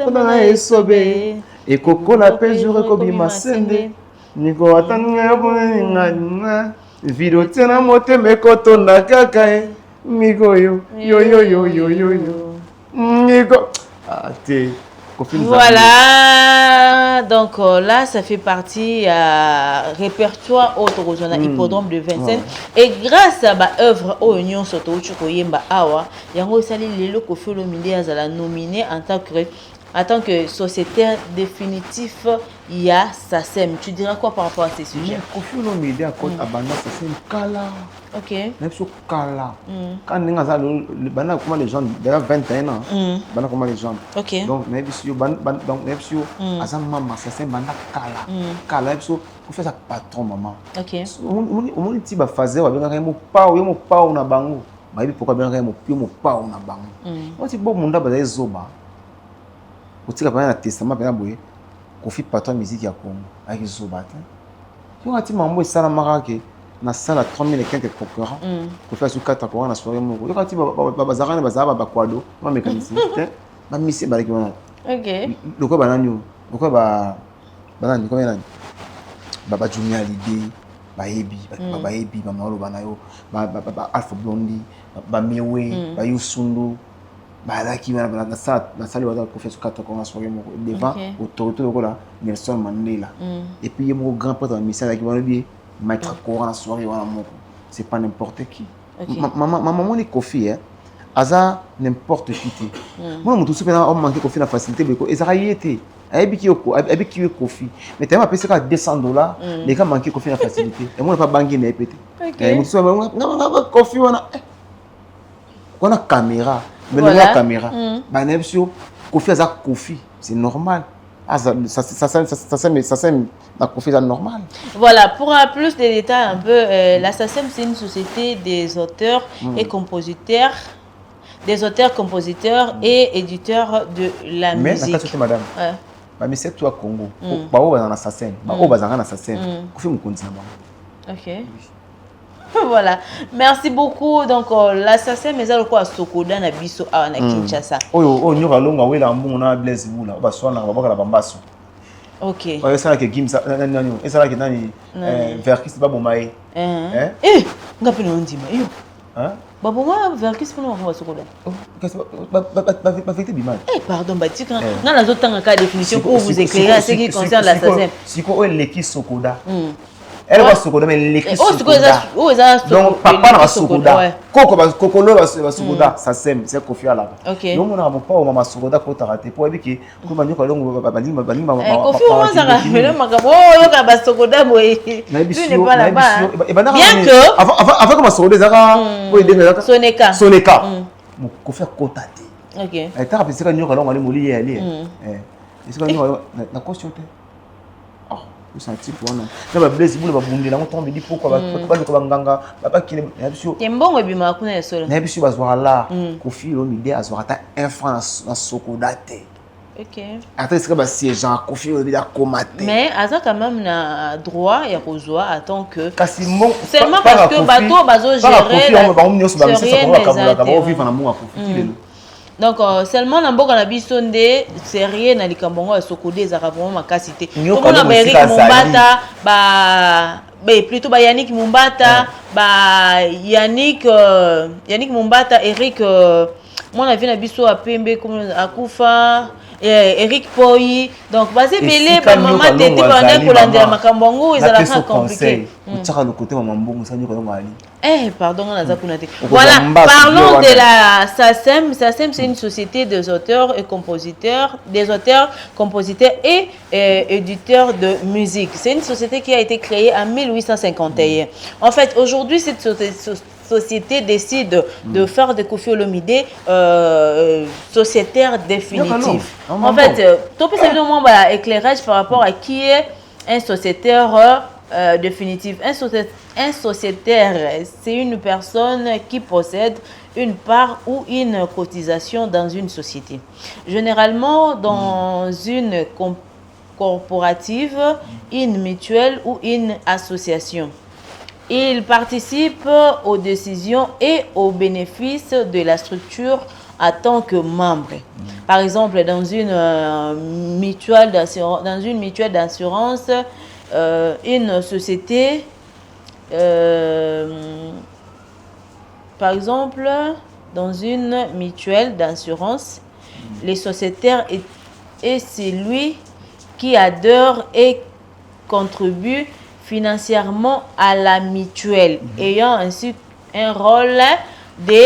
Ona esobe. Ekokola pe jour ekobima sende. Niko atanga bonga. Video tena mote mekoto na kakae. Migo yo. Niko. Ate. Voilà, donc là ça fait partie répertoire autre on a hippodrome de Vincennes et grâce à ma œuvre au Union Soto Chukoyemba Awa yango sali lelo Koffi Olomide azala nominé en tant que sociétaire définitif il y a SACEM. Tu diras quoi par rapport à ces sujets? Koffi Olomide à côté abandon SACEM kala. OK. Même sur kala. Quand les gens comment les gens déjà 21 ans. Bana comment les gens. OK. Donc même si donc même si azam maman SACEM bana kala. Kala même si on fait ça patron maman. OK. On dit ba fazer wa benga mo pao na bango. Ba bi pourquoi benga mo pao na bango. On dit bon munda ba zoba. Otika pa na testament pa na boye. Koffi patron musique ya Congo avec zoba. Tu vois ti mambo esala marake. Na sala 3000 et quelques concurrents pour faire sur 4 concurrents na soirée moko yo kati bazarana bazaba ba kwado ma mécanicien ma mission balaki wana OK loko banani loko banani ko yana baba junior l'idée ba yebi ba mawlo banayo ba Alpha Blondy ba Mewe ba Yusundu ba laki wana na sala wata pour faire sur 4 concurrents na soirée moko devant autorité lokola Nelson Mandela et puis il y a mon grand pote en mission avec wana bien Maître Coran la soirée c'est pas n'importe qui. Maman est Koffi Aza n'importe qui. Moi mon tout simplement on manque Koffi la facilité mais Ezra y était. Avec qui Koffi. Mais tu as payé ça $200 les gars manquent Koffi la facilité. Et moi on pas banquer n'est pété. Et mon tout simplement non Koffi on a caméra. Mais la caméra. Bah n'importe Koffi Aza Koffi c'est normal. Ça sème la confiance normale. Voilà, pour plus de détails un peu, la SACEM, c'est une société des auteurs et compositeurs, et éditeurs de la musique. Mais madame, mais c'est toi Congo. Bao bazana SACEM, bao bazana na SACEM. Kofi mukonzi na bango. OK. Voilà. Merci beaucoup. Donc la SACEM mais ça quoi Sokoda na biso na Kinshasa. Oyo nyoka longa wela mbongo na Blaise Bula. Ba swana ba bakala bambaso. OK. Ouais, ça là que Gimsa nani, et ça là que nani Verkis ba bomae. Ngapi no ndima yo. Hein? Ba boma Verkis pour no Sokoda. Ba fête bimane. Pardon, Batika. Na la zotanga ka définition pour vous éclairer à ce qui concerne la SACEM. Siko eleki Sokoda. Elle va Sokoda mais l'équipe Sokoda. Donc papa na Sokoda. Kokolo va Sokoda, ça sème, c'est Kofi ala. OK. Donc on a pas au mama Sokoda ko taraté pour ebiki ko banyoka longo balingi Kofi on ça le makabo yo ka ba Sokoda boy. Tu n'es pas là-bas. Bien que avant que ma Sokoda zaka pour aider zaka Soneka. Mo Kofi kotate. OK. Et ta rappelé que nyoka longo ali moli aller. Et c'est que nyoka na caution te. Senti pour non na ba Blaise Bula ba bundela on tombe dit pourquoi ba ko nganga ba kine na biso tembongo bima kuna esolo na biso ba zwala Kofi Olomide azwata un franc na Sokoda te. OK attends c'est que ba siège en Kofi Olomide a commaté mais aza quand même na droit ya kozwa attend que Kasimon seulement parce que bateau bazo gérer la ba omnyo so ba misa ko ba kabula ka ba vivre na mo Kofi lelo. Donc seulement na mboka na biso nde sérieux na likambongo ya Sokoda ezaka vraiment makasité. Comme on a Eric Mumbata plutôt ba Yannick Mumbata ba Yannick Mumbata Eric moi na vie na biso a Pembe comme akufa Eric Poyi donc basé belé ba maman tete ba na kolanda makambongo ezala très compliqué. Tchaka le côté maman mbongo sa nyoko ngo ali. Pardon, on a zapunate. Voilà, parlons de la SACEM. SACEM, c'est une société des auteurs et compositeurs, et éditeurs de musique. C'est une société qui a été créée en 1851. En fait, aujourd'hui, cette société décide de faire de Kofi Olomide sociétaire définitif. En fait, tu peux savoir un éclairage par rapport à qui est un sociétaire définitif. Un sociétaire, c'est une personne qui possède une part ou une cotisation dans une société. Généralement, dans une corporative, une mutuelle ou une association. Il participe aux décisions et aux bénéfices de la structure en tant que membre. Par exemple, dans une mutuelle d'assurance, une société, par exemple, dans une mutuelle d'assurance, les sociétaires est celui qui adhère et contribue financièrement à la mutuelle, ayant ainsi un rôle de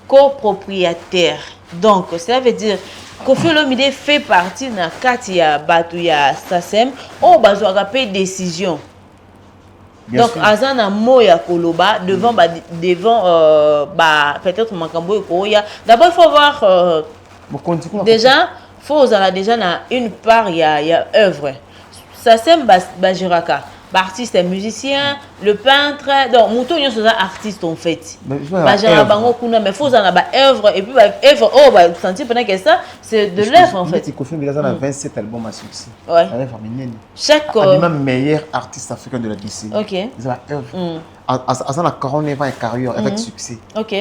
copropriétaire. Donc, ça veut dire Kofi Olomide fait partie de la Katia Batouya SACEM où bazouaka paye décision. Donc, Azana Moya Koloba devant peut-être Makambo et Koya. D'abord, il faut voir déjà, il faut déjà une part, il y a œuvre. SACEM Bajiraka. Artiste, musicien, le peintre, donc Mouton y a artiste en fait. Mais il faut en avoir œuvre et puis œuvre sentir pendant que ça c'est de l'œuvre en fait. Il confirme qu'il a 27 albums à succès. Ouais. Chaque meilleur artiste africain de la DC. OK. Ils ont œuvre. À 49 ans de carrière avec succès. OK.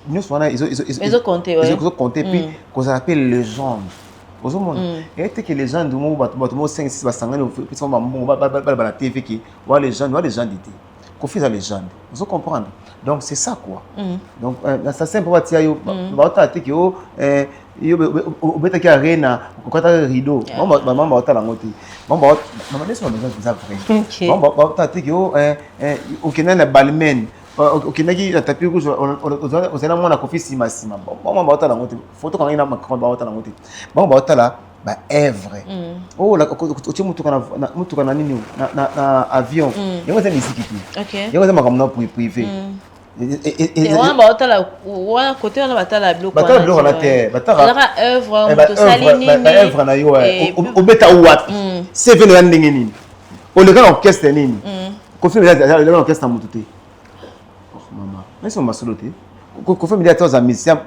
Nous ils ont compté ouais. Ils ont compté puis qu'on appelle légende. Et que les gens du monde 5 6 basangana puis sont ba TV qui voit les gens d'été. Kofi les légende. Vous comprenez? Donc c'est ça quoi. Donc ça c'est pour tia yo ba ta que yo beta ki arena ko ta rideau. Maman ba ta la ngoti. Maman laisse les gens ça vrai. Maman ba ta que yo okena na balmen. Okinaki na tapis rouge ozana mwana Kofi sima bon ba otala ngote photo quand ina makron ba otala ngote bon ba otala ba œuvre oh la otie mutuka na nini na avion yango za misiki tu OK yango za makambo na privé Et on a côté on a la bloc. Batala bloc on a terre. Batala œuvre, salini. Œuvre na yo. Obeta wapi. C'est venu ndenge nini. O le grand orchestre nini. Kofi le grand orchestre mututé. Oh maman. Mais c'est ma solo té. Kofi me dit à musicien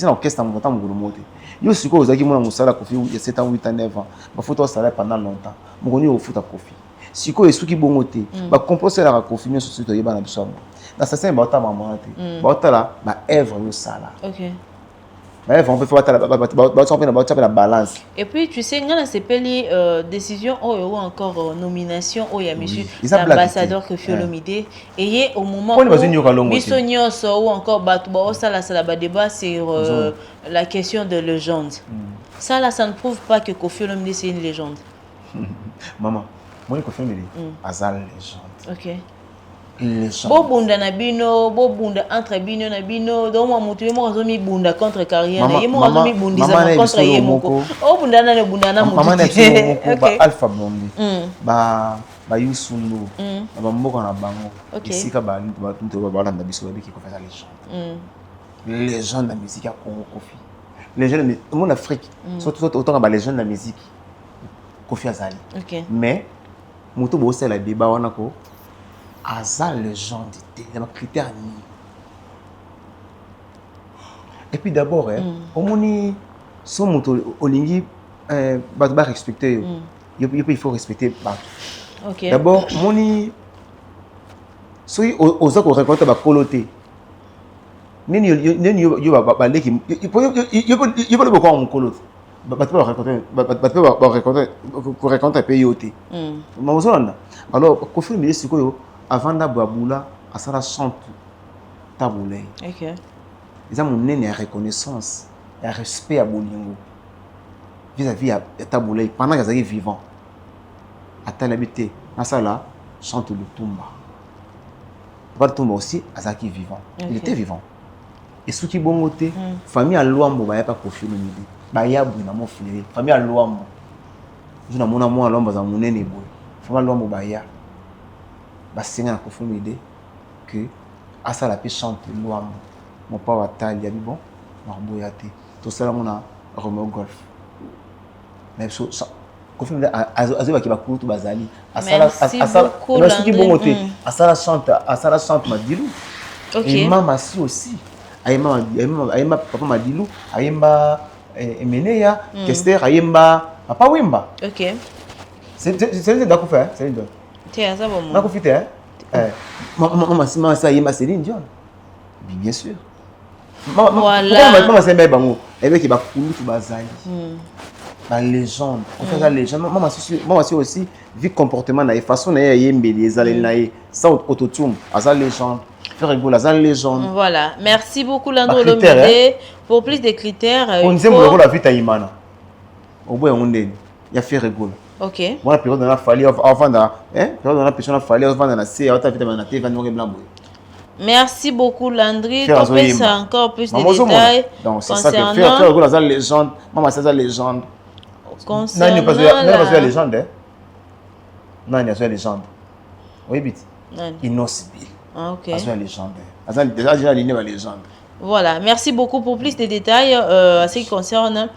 orchestre mututé ngolo moté. Yo siko ozaki mona musala Kofi il 7 ans 8 ans 9 ans. Ba photo ça pendant longtemps. Mongoni au foot à Kofi. Siko esuki bongoté. Ba composer la Kofi nyo soso to yeba na biso. Dans ce sens, baota maman te. Baota là, ba œuvre yo sala. OK. Ba œuvre on peut faire baota la balance. Et puis tu sais ngana sepeli décision ou encore nomination ou ya monsieur l'ambassadeur Koffi Olomide et au moment où bisognos ou encore batbo sala ba débat sur la question de légende. Ça là ça ne prouve pas que Koffi Olomide c'est une légende. Maman, moi Koffi Olomide azal légende. OK. Bobunda na bino, bobunda entre bino na bino, donc moi mutu mo zomi bunda contre carrière, mo zomi bundiza contre yemoko. O bunda na bunda na mutu. Maman na moko ba Alpha Blondy. Ba Yusundo, ba mboko na bango. Isika ba nto ba landa biso ba biki ko faire les gens. Les gens de la musique à Congo Koffi. Les gens de mon Afrique, surtout autant ba les gens de la musique. Koffi azali. Mais mutu bo c'est la débat wana ko Aza légende, il y a un critère. Et puis d'abord, il faut respecter. D'abord, si on a récolté la coloté, il y a avant d'Aboula, à ça chante taboulé. OK. Ils ont mon une reconnaissance, un respect à Bolingo. Vis-à-vis de taboulé pendant qu'ils étaient vivants. À tel habité, à ça là, chante le Tumba. Pas le Tumba aussi, à ça qui est vivant. Il était vivant. Et ceux qui bon côté, famille à Luambo, bah y a pas Koffi Olomide. Bah y a Bouna mon frère. Famille à Luambo. Je n'ai mon amour à l'homme dans mon aîné boy. Famille à Luambo bah y a. Basenga na Koffi Olomide que asa la pe chante Luambo mon papa Watali ya bon marboya te to sala mona Romeo Golf mais so Koffi Olomide azo ki ba kutu bazali asala merci ki bon côté asala chante Madilou. OK. Et maman si aussi ayema papa Madilou ayemba Emeneya Kester ayemba papa Wimba. OK. C'est d'accord faire c'est une ça bon. On a profité maman ça y est ma Céline Dion. Bien sûr. Maman c'est belle bango. Et bien qui va couler tout bazali. La légende. On fait la légende. Maman c'est aussi vu comportement na façon na yembe les allen na ça autotune à légende. Faire rigoler à légende. Voilà. Merci beaucoup Landro Olomide pour plus de critères. On dit mon la vie taïmana. Au bout on est il y a fait rigoler. OK. Moi, la période on a fallu avant da, période on a personne a fallu avant na C, on a fait na TV noir et blanc. Merci beaucoup Landry. On peut ça encore plus de détails. Donc c'est ça que faire la légende, maman c'est la légende. Concernant non, pas la légende hein. Non, il y a la légende. Oui, bit. Innocible. OK. La légende. Déjà ligne la légende. Voilà, merci beaucoup pour plus de détails à ce qui concerne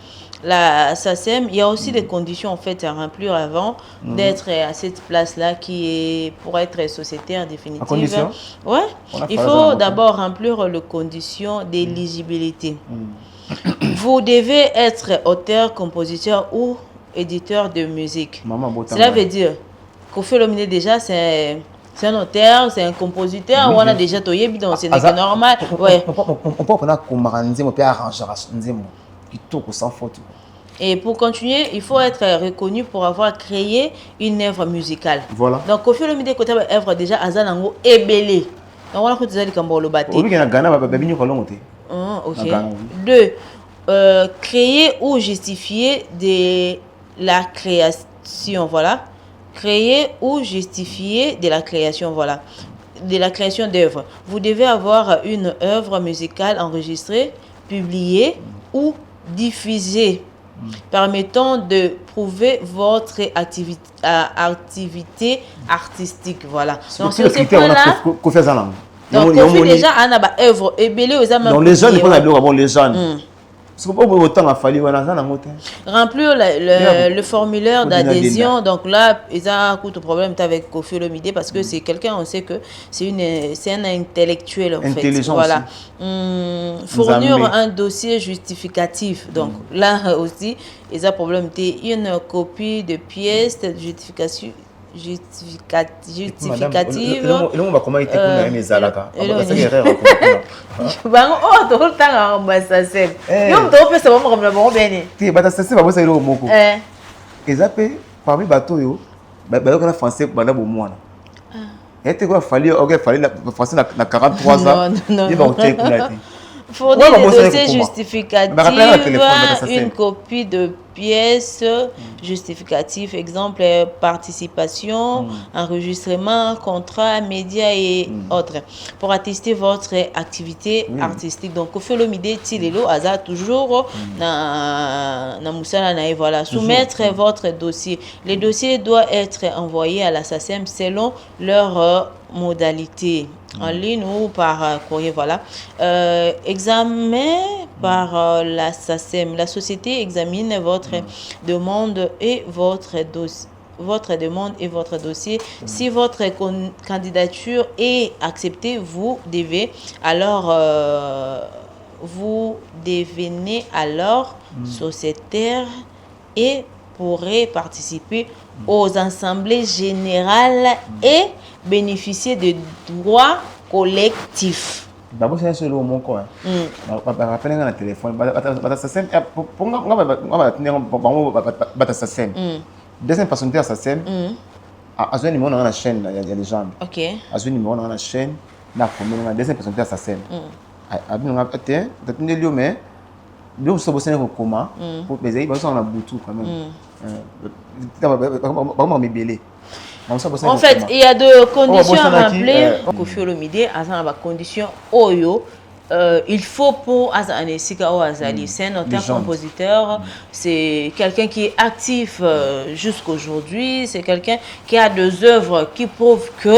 la SACEM. Il y a aussi des conditions en fait à remplir avant d'être à cette place-là qui est pour être sociétaire définitive. Condition? Ouais. Il faut d'abord remplir les conditions d'éligibilité. Vous devez être auteur, compositeur ou éditeur de musique. Cela veut dire Koffi Olomide déjà c'est un auteur, c'est un compositeur, on a déjà toyé, donc c'est normal. Ouais. On peut prendre comme arranger, on peut arranger, sans faute. Et pour continuer, il faut être reconnu pour avoir créé une œuvre musicale. Voilà. Donc Koffi Olomide côté œuvre déjà Azalango ebelé. Donc on a côté Zali Kambolo Baté. Oui, il y a Ghana, baby ko longote. OK. 2. Créer ou justifier de la création, voilà. Créer ou justifier de la création, voilà. De la création d'œuvres. Vous devez avoir une œuvre musicale enregistrée, publiée ou diffusée, permettant de prouver votre activité artistique, voilà. Donc sur ce point-là, Donc, Kofi déjà, on a une œuvre. Et Belé aux amis. Donc, les jeunes, ils font les jeunes. Parce que autant a fallu remplir le formulaire d'adhésion. Donc là, il y a un problème avec Kofi Olomide parce que c'est quelqu'un, on sait que c'est un intellectuel en fait. Voilà. Fournir un dossier justificatif. Donc là aussi, il y a un problème. Une copie de pièce de justification. Justificative. Comment il était pour mes alaka. Parmi bateau yo, ba français pendant bon mois. Et tu quoi fallait français na 43 ans. Il va ôter pour la. Fournir des dossiers justificatifs, une copie de pièces justificatives, exemple participation, enregistrement, contrat, médias et autres, pour attester votre activité artistique. Donc, Kofi Olomide Tilelo Aza toujours na musala na voilà, soumettre votre dossier. Les dossiers doivent être envoyés à la SACEM selon leur modalité, en ligne ou par courrier, voilà. Examen par la SACEM. La société examine votre demande et votre dossier. Votre demande et votre dossier. Si votre candidature est acceptée, vous devenez alors sociétaire et pourrez participer aux assemblées générales et bénéficier de droits collectifs. D'abord, c'est un seul mot quoi. Rappelez un téléphone. Deuxième personnalité à SACEM. À ce numéro dans la chaîne, il y a des gens. Ok. À ce numéro dans la chaîne, la deuxième personnalité à SACEM. À bien on a été, t'as tenu lieu mais nous sommes aussi en coma pour les aïeux, parce qu'on a beaucoup quand même. Vraiment m'ébélé. En fait, il y a deux conditions à remplir. Kofi Olomide a des conditions oyo. Il faut pour Azanesika ou Azali, c'est un auteur-compositeur, c'est quelqu'un qui est actif jusqu'aujourd'hui, c'est quelqu'un qui a des œuvres qui prouvent que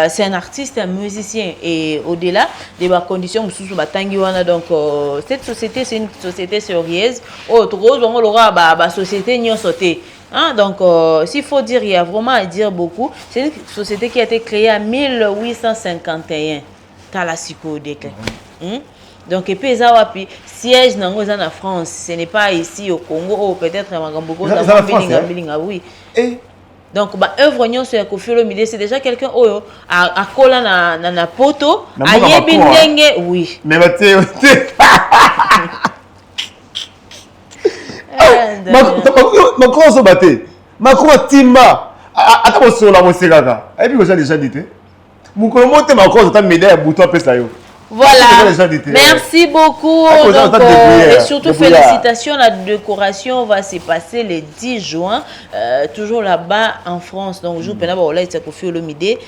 c'est un artiste, un musicien. Et au-delà des conditions, donc cette société, c'est une société sérieuse. Autre chose, on aura la société n'y sauté. Hein, donc, s'il faut dire, il y a vraiment à dire beaucoup. C'est une société qui a été créée en 1851. Talasiko Deke. Donc, et puis, siège en France. Ce n'est pas ici au Congo, ou peut-être à Magamboko, oui. Donc, œuvre sur Kofi Olomide, c'est déjà quelqu'un qui a collé na poto, a yebindenge, oui. Mais Macron se battait. Macron Timba. Attends, on la Mosegaga. Et puis, j'ai déjà dit. Mon comment Macron a médaille à bouton à yo. Voilà. Merci beaucoup. Donc, et surtout, félicitations. La décoration va se passer le 10 juin, toujours là-bas en France. Donc, je vais Kofi Olomide,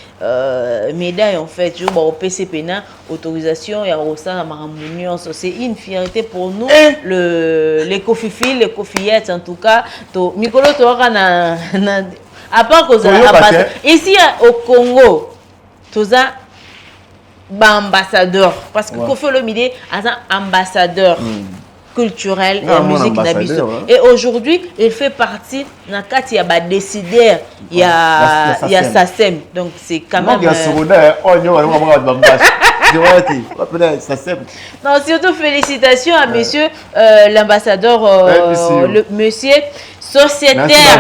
médaille en fait, je vais au PCPNA, autorisation et au sein de c'est une fierté pour nous, les Kofifils, les Kofillettes en tout cas. Mikolo, à part que ici au Congo, tout ça. Ambassadeur parce que Kofi Olomide est un ambassadeur culturel et musique nabiso et aujourd'hui il fait partie na kati ya ba décideur il y a SACEM donc c'est quand même non surtout félicitations à monsieur l'ambassadeur le monsieur sociétaire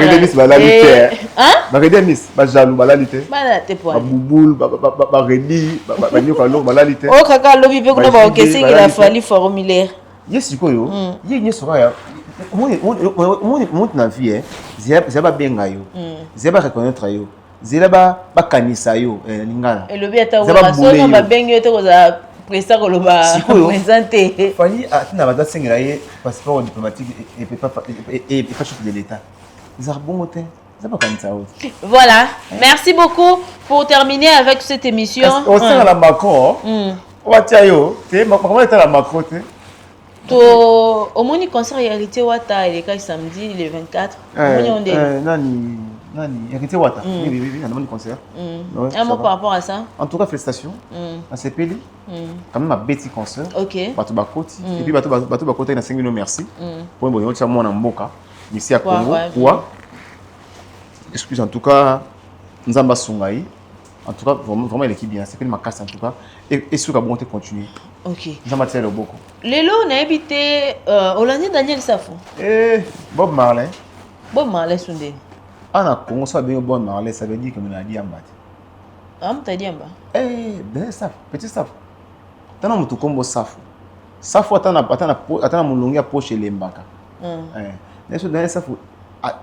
formulaire. Yes, you go. You soraya. Mon na vie, zeba benga yo. Zeba reconnaître yo. Zeba bakanisa yo lingala. Et le biata wa so ba benga yo te ko za presta ko lo ba présenter. Fali atina ba sengela ye passeport diplomatique et pas chef de l'état. Zarbongote. Voilà, merci beaucoup pour terminer avec cette émission. Au sein de la Macron, on va dire comment est la Macron? Au moins, il concert hérité Wata et les cas samedi le 24. Nani Héritier Wata. Oui, on a demandé concert. Un mot par rapport à ça. En tout cas, félicitations. À CPL. Quand même, un petit concert. Ok. Batou Bakoti. Et puis, Batou Bakoti, il a 5 millions, merci. Pour un bon, il y a mon Mboka. Ici à Congo. Quoi excuse, en tout cas, Nzamba Sungai. En tout cas, vraiment, il est bien. C'est ma casse en tout cas. Et sur la bonne continuer. Ok. Nzamba Tselo beaucoup. Lélo, on a habité Hollandais Daniel Safo. Bob Marley. Bob Marley Sunday. En Congo, ça veut dire Bob Marley, ça veut dire que nous avons dit en bas. Ah, tu as dit en bas. Ben, Safo, petit Safo. Tu as un combo Safo. Safo, tu as un moulongi à poche et l'embaka. Daniel Safo.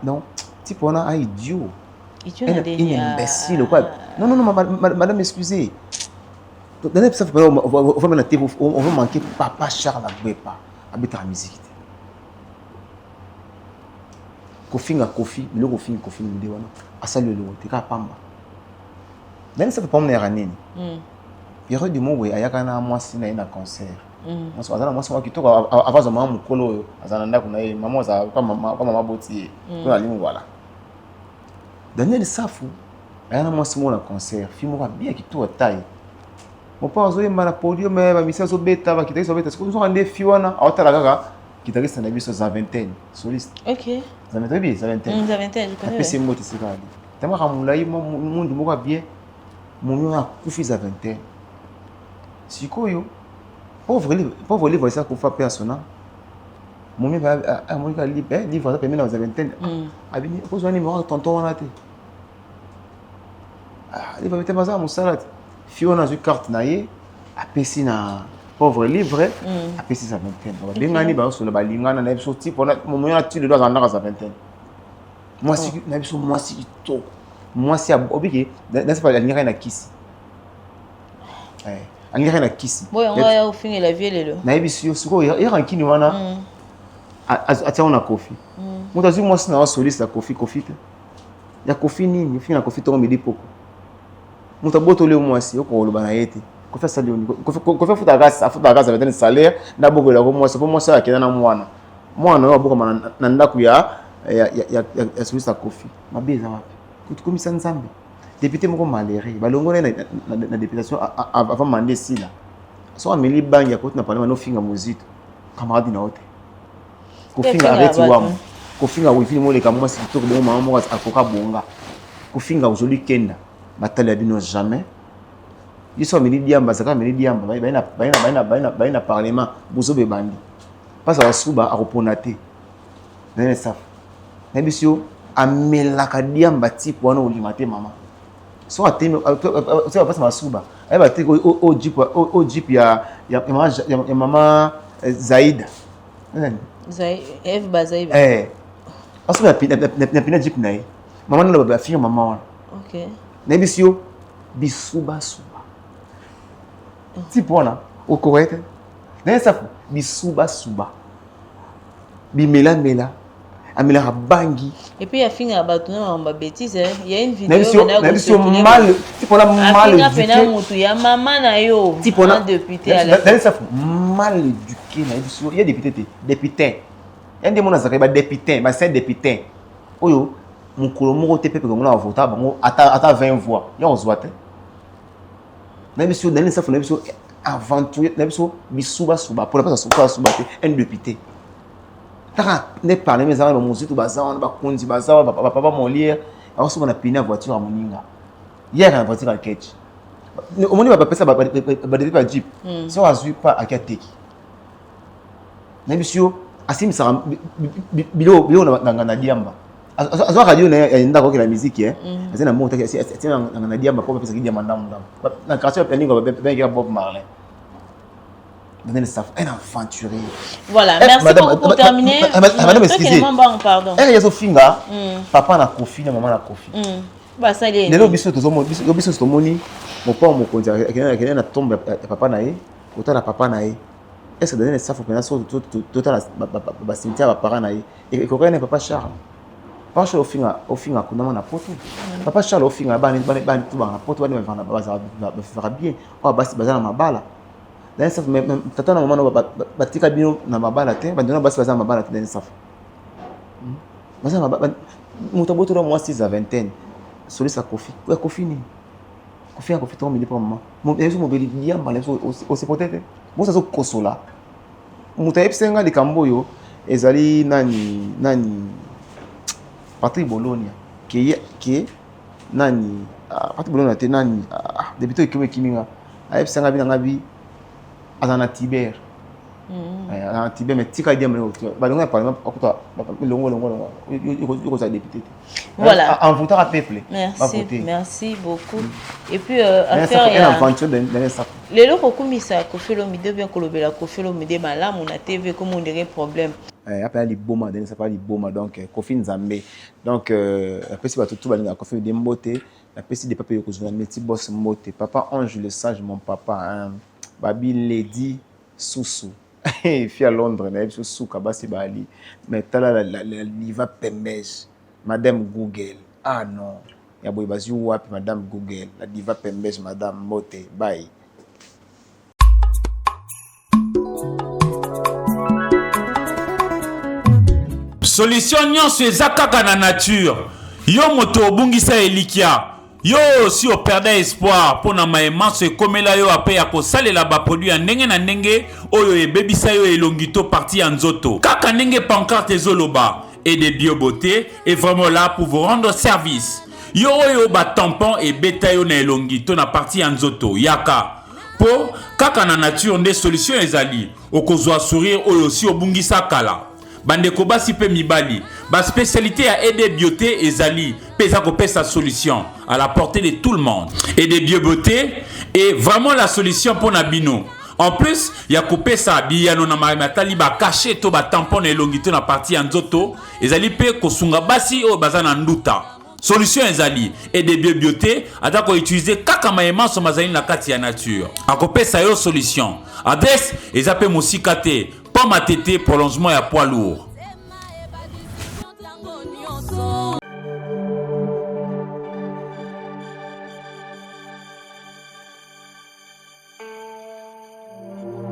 Non, tu peux un idiot. Il est imbécile ou quoi? Non, madame, excusez. Daniel Safo, on va manquer Papa Charles Agbepa. Habite la musique. Kofi, le Kofi, le Dewana. Asali le Te Kapamba. Daniel Safo, pas mon erreur. Il y a du mot où il y a un si na concert. Moi, c'est moi qui tourne avant de maman mukolo azananda kuna maman za maman boti kuna limu voilà. Daniel Safo, il y a un si moi na concert, film va bien qui tourne taille. Mon père zo yemba na podium mais ba misa zo beta ba kitaki zo beta ko zo rende fiwana awata la kaka kitaki na biso za vingtaine soliste. OK. Ça m'est très bien, ça vingtaine. Ça vingtaine, je connais. Puis c'est moi qui sais pas. Tellement ramulai monde mo bien. Mon mieux a kufi za vingtaine. Sikoyo pauvre livre ça qu'on fait personnel. Mon mieux a mon gars livre ça permet dans za vingtaine. Abini ko zo ni mo tonton wana te. Livre mettre bazar mon salade. Fiona zu carte naie a pesi na pauvre livre a pesi za vingtaine. Ba bengani ba so na ba lingana na biso type on mon mieux a tu le doit en za vingtaine. Moi si na biso moi si to. Moi si obiki n'est-ce pas la ligne na kisi. Angera na kisi. Boy, on va finir la vie lelo. Na ebisi siko ya rankini wana. Atia ona Kofi. Mutazi moi si na soliste ya Kofi te. Ya Kofi nini, fina Kofi to midi poko. Mutaboto le moi si oko loba na yete. Kofi sali oni. Kofi futa gasa avec un salaire na boko la moi si pour moi ça akena na mwana. Mwana wa boko na ndaku ya soliste ya Kofi. Mabeza wapi? Kutukomisa Nzambe. Député moko maléré balongo na députation avant mandé si là so ameli bangi ya côté na parlement no finga muzito camarade na hote ko finga arrêté wam ko finga wifi mo le kamwa si to ko mama mo akoka bonga ko finga aujourd'hui kenda batali ya bino jamais yiso ameli diamba saka ameli diamba baina parlement bozo be bandi pas à suba a reponate nene saf na bisio amelaka diamba type wana olimate mama so atemi c'est pas ma suba elle va te au jeep ya mama Zaida Eve Bazaïba parce que na pina jeep nae mama na ba fille mama wana OK na bisio bisuba ti pona au correct na ça bisuba bimela amela bangi et puis il y a fini à battre on va bêtise il y a une vidéo mal tu pona mal éduqué ya maman na yo député à la ça mal éduqué na biso il y a député un des mona zakaba député ba c'est député oyo mukolo moko te pepe ngona vota bango ata 20 voix ya on zoate na biso dans ça na biso aventure na biso bisuba pour la pas suba un député Tara ne parler mes amis musique tout bazar ba konzi bazar papa Molière alors souvent na pina voiture à moninga hier na voiture à catch au moment ba pesa ba jeep so azu pas à kateki na monsieur asim ça bilo na diamba azo radio na ndako ke la musique azina monta ke atina na diamba pour pesa ki diamba ndam na quartier peninga ba Bob Marley. Daniel Safo, un aventurier. Voilà, merci beaucoup pour terminer. Madame, excusez. Pardon. Elle est Finga, papa na Kofi, maman na Kofi. Bah ça y est. Nelo biso to moni, mon père mon konzi, na tombe papa na ye, autant na papa na ye. Est-ce que Daniel Safo pena so total ba cimetière ba parents na ye. Et ko connaît papa Charles. Papa Charles au finga kuna na poto. Papa Charles au finga ba tout ba na poto ba vendre ba faire bien. O basi bazana mabala. Daniel Safo tata na mama no batika bino na mabala te bandona basi bazana mabala te Daniel Safo bazana Moutaboto moi 6 à vingtaine. Solis à Kofi. Ouais, Kofi ni. Kofi a Kofi 3 minutes pour moi. Mon émission mobile bien mal aussi peut-être. Bon ça so kosola. Moutaib senga de Camboyo ezali nani Patrick Bologna qui nani Patrick Bologna te nani depuis to kiminga. Aib senga bi ngabi azana Tiber. Azana Tiber mais tika idea melo. Balonga par exemple okuta longo il ça député. Voilà. En votant à peuple. Merci beaucoup. Et puis affaire ya aventure dans ça. Lelo kokumisa kofelo mide bien kolobela kofelo mide malamu na TV comme on dirait problème. Après les boma dans ça pas les boma donc Kofi Nzambe. Donc après si ba tout balinga Kofi de mbote, après si des papiers ko zona meti boss mbote. Papa Ange le sage mon papa Babi Lady Sousou. Fille à Londres na Sousou kabasi bali. Mais tala la liva pembege. Madame Google. Ah non. Ya boy bazi wapi Madame Google. La diva pembege Madame Mote. Bye. Solution nyonso eza kaka na nature. Yo moto obungisa elikia. Yo si o perdre espoir pona maemanso ekomela yo ape ya kosalela ba produit ya ndenge na ndenge oyo ebebisa yo elongito parti ya nzoto. Kaka ndenge pancarte ezoloba. Et des biobotés est vraiment là pour vous rendre service. Yo yo ba tampon et beta yo na elongi to na partie anzoto yaka. Po kaka na nature des solutions ezali. Okozwa sourire oyo si obungisa kala. Bandeko basi pe mibali. Ba spécialité à aider bioté ezali. Pesa ko pesa solution à la portée de tout le monde. Et des biobotés est vraiment la solution pour Nabino. En plus, il y a coupé ça, biyano na marimatali ba caché to ba tampon na elongito na partie anzoto, ezali pe kosunga basi o bazana nduta. Solution ezali et des bioté atako utiliser kaka maema so mazali na kati ya nature. Akopé ça yo solution. Adresse ezape mosikate, pomme à tété prolongement ya poids lourd.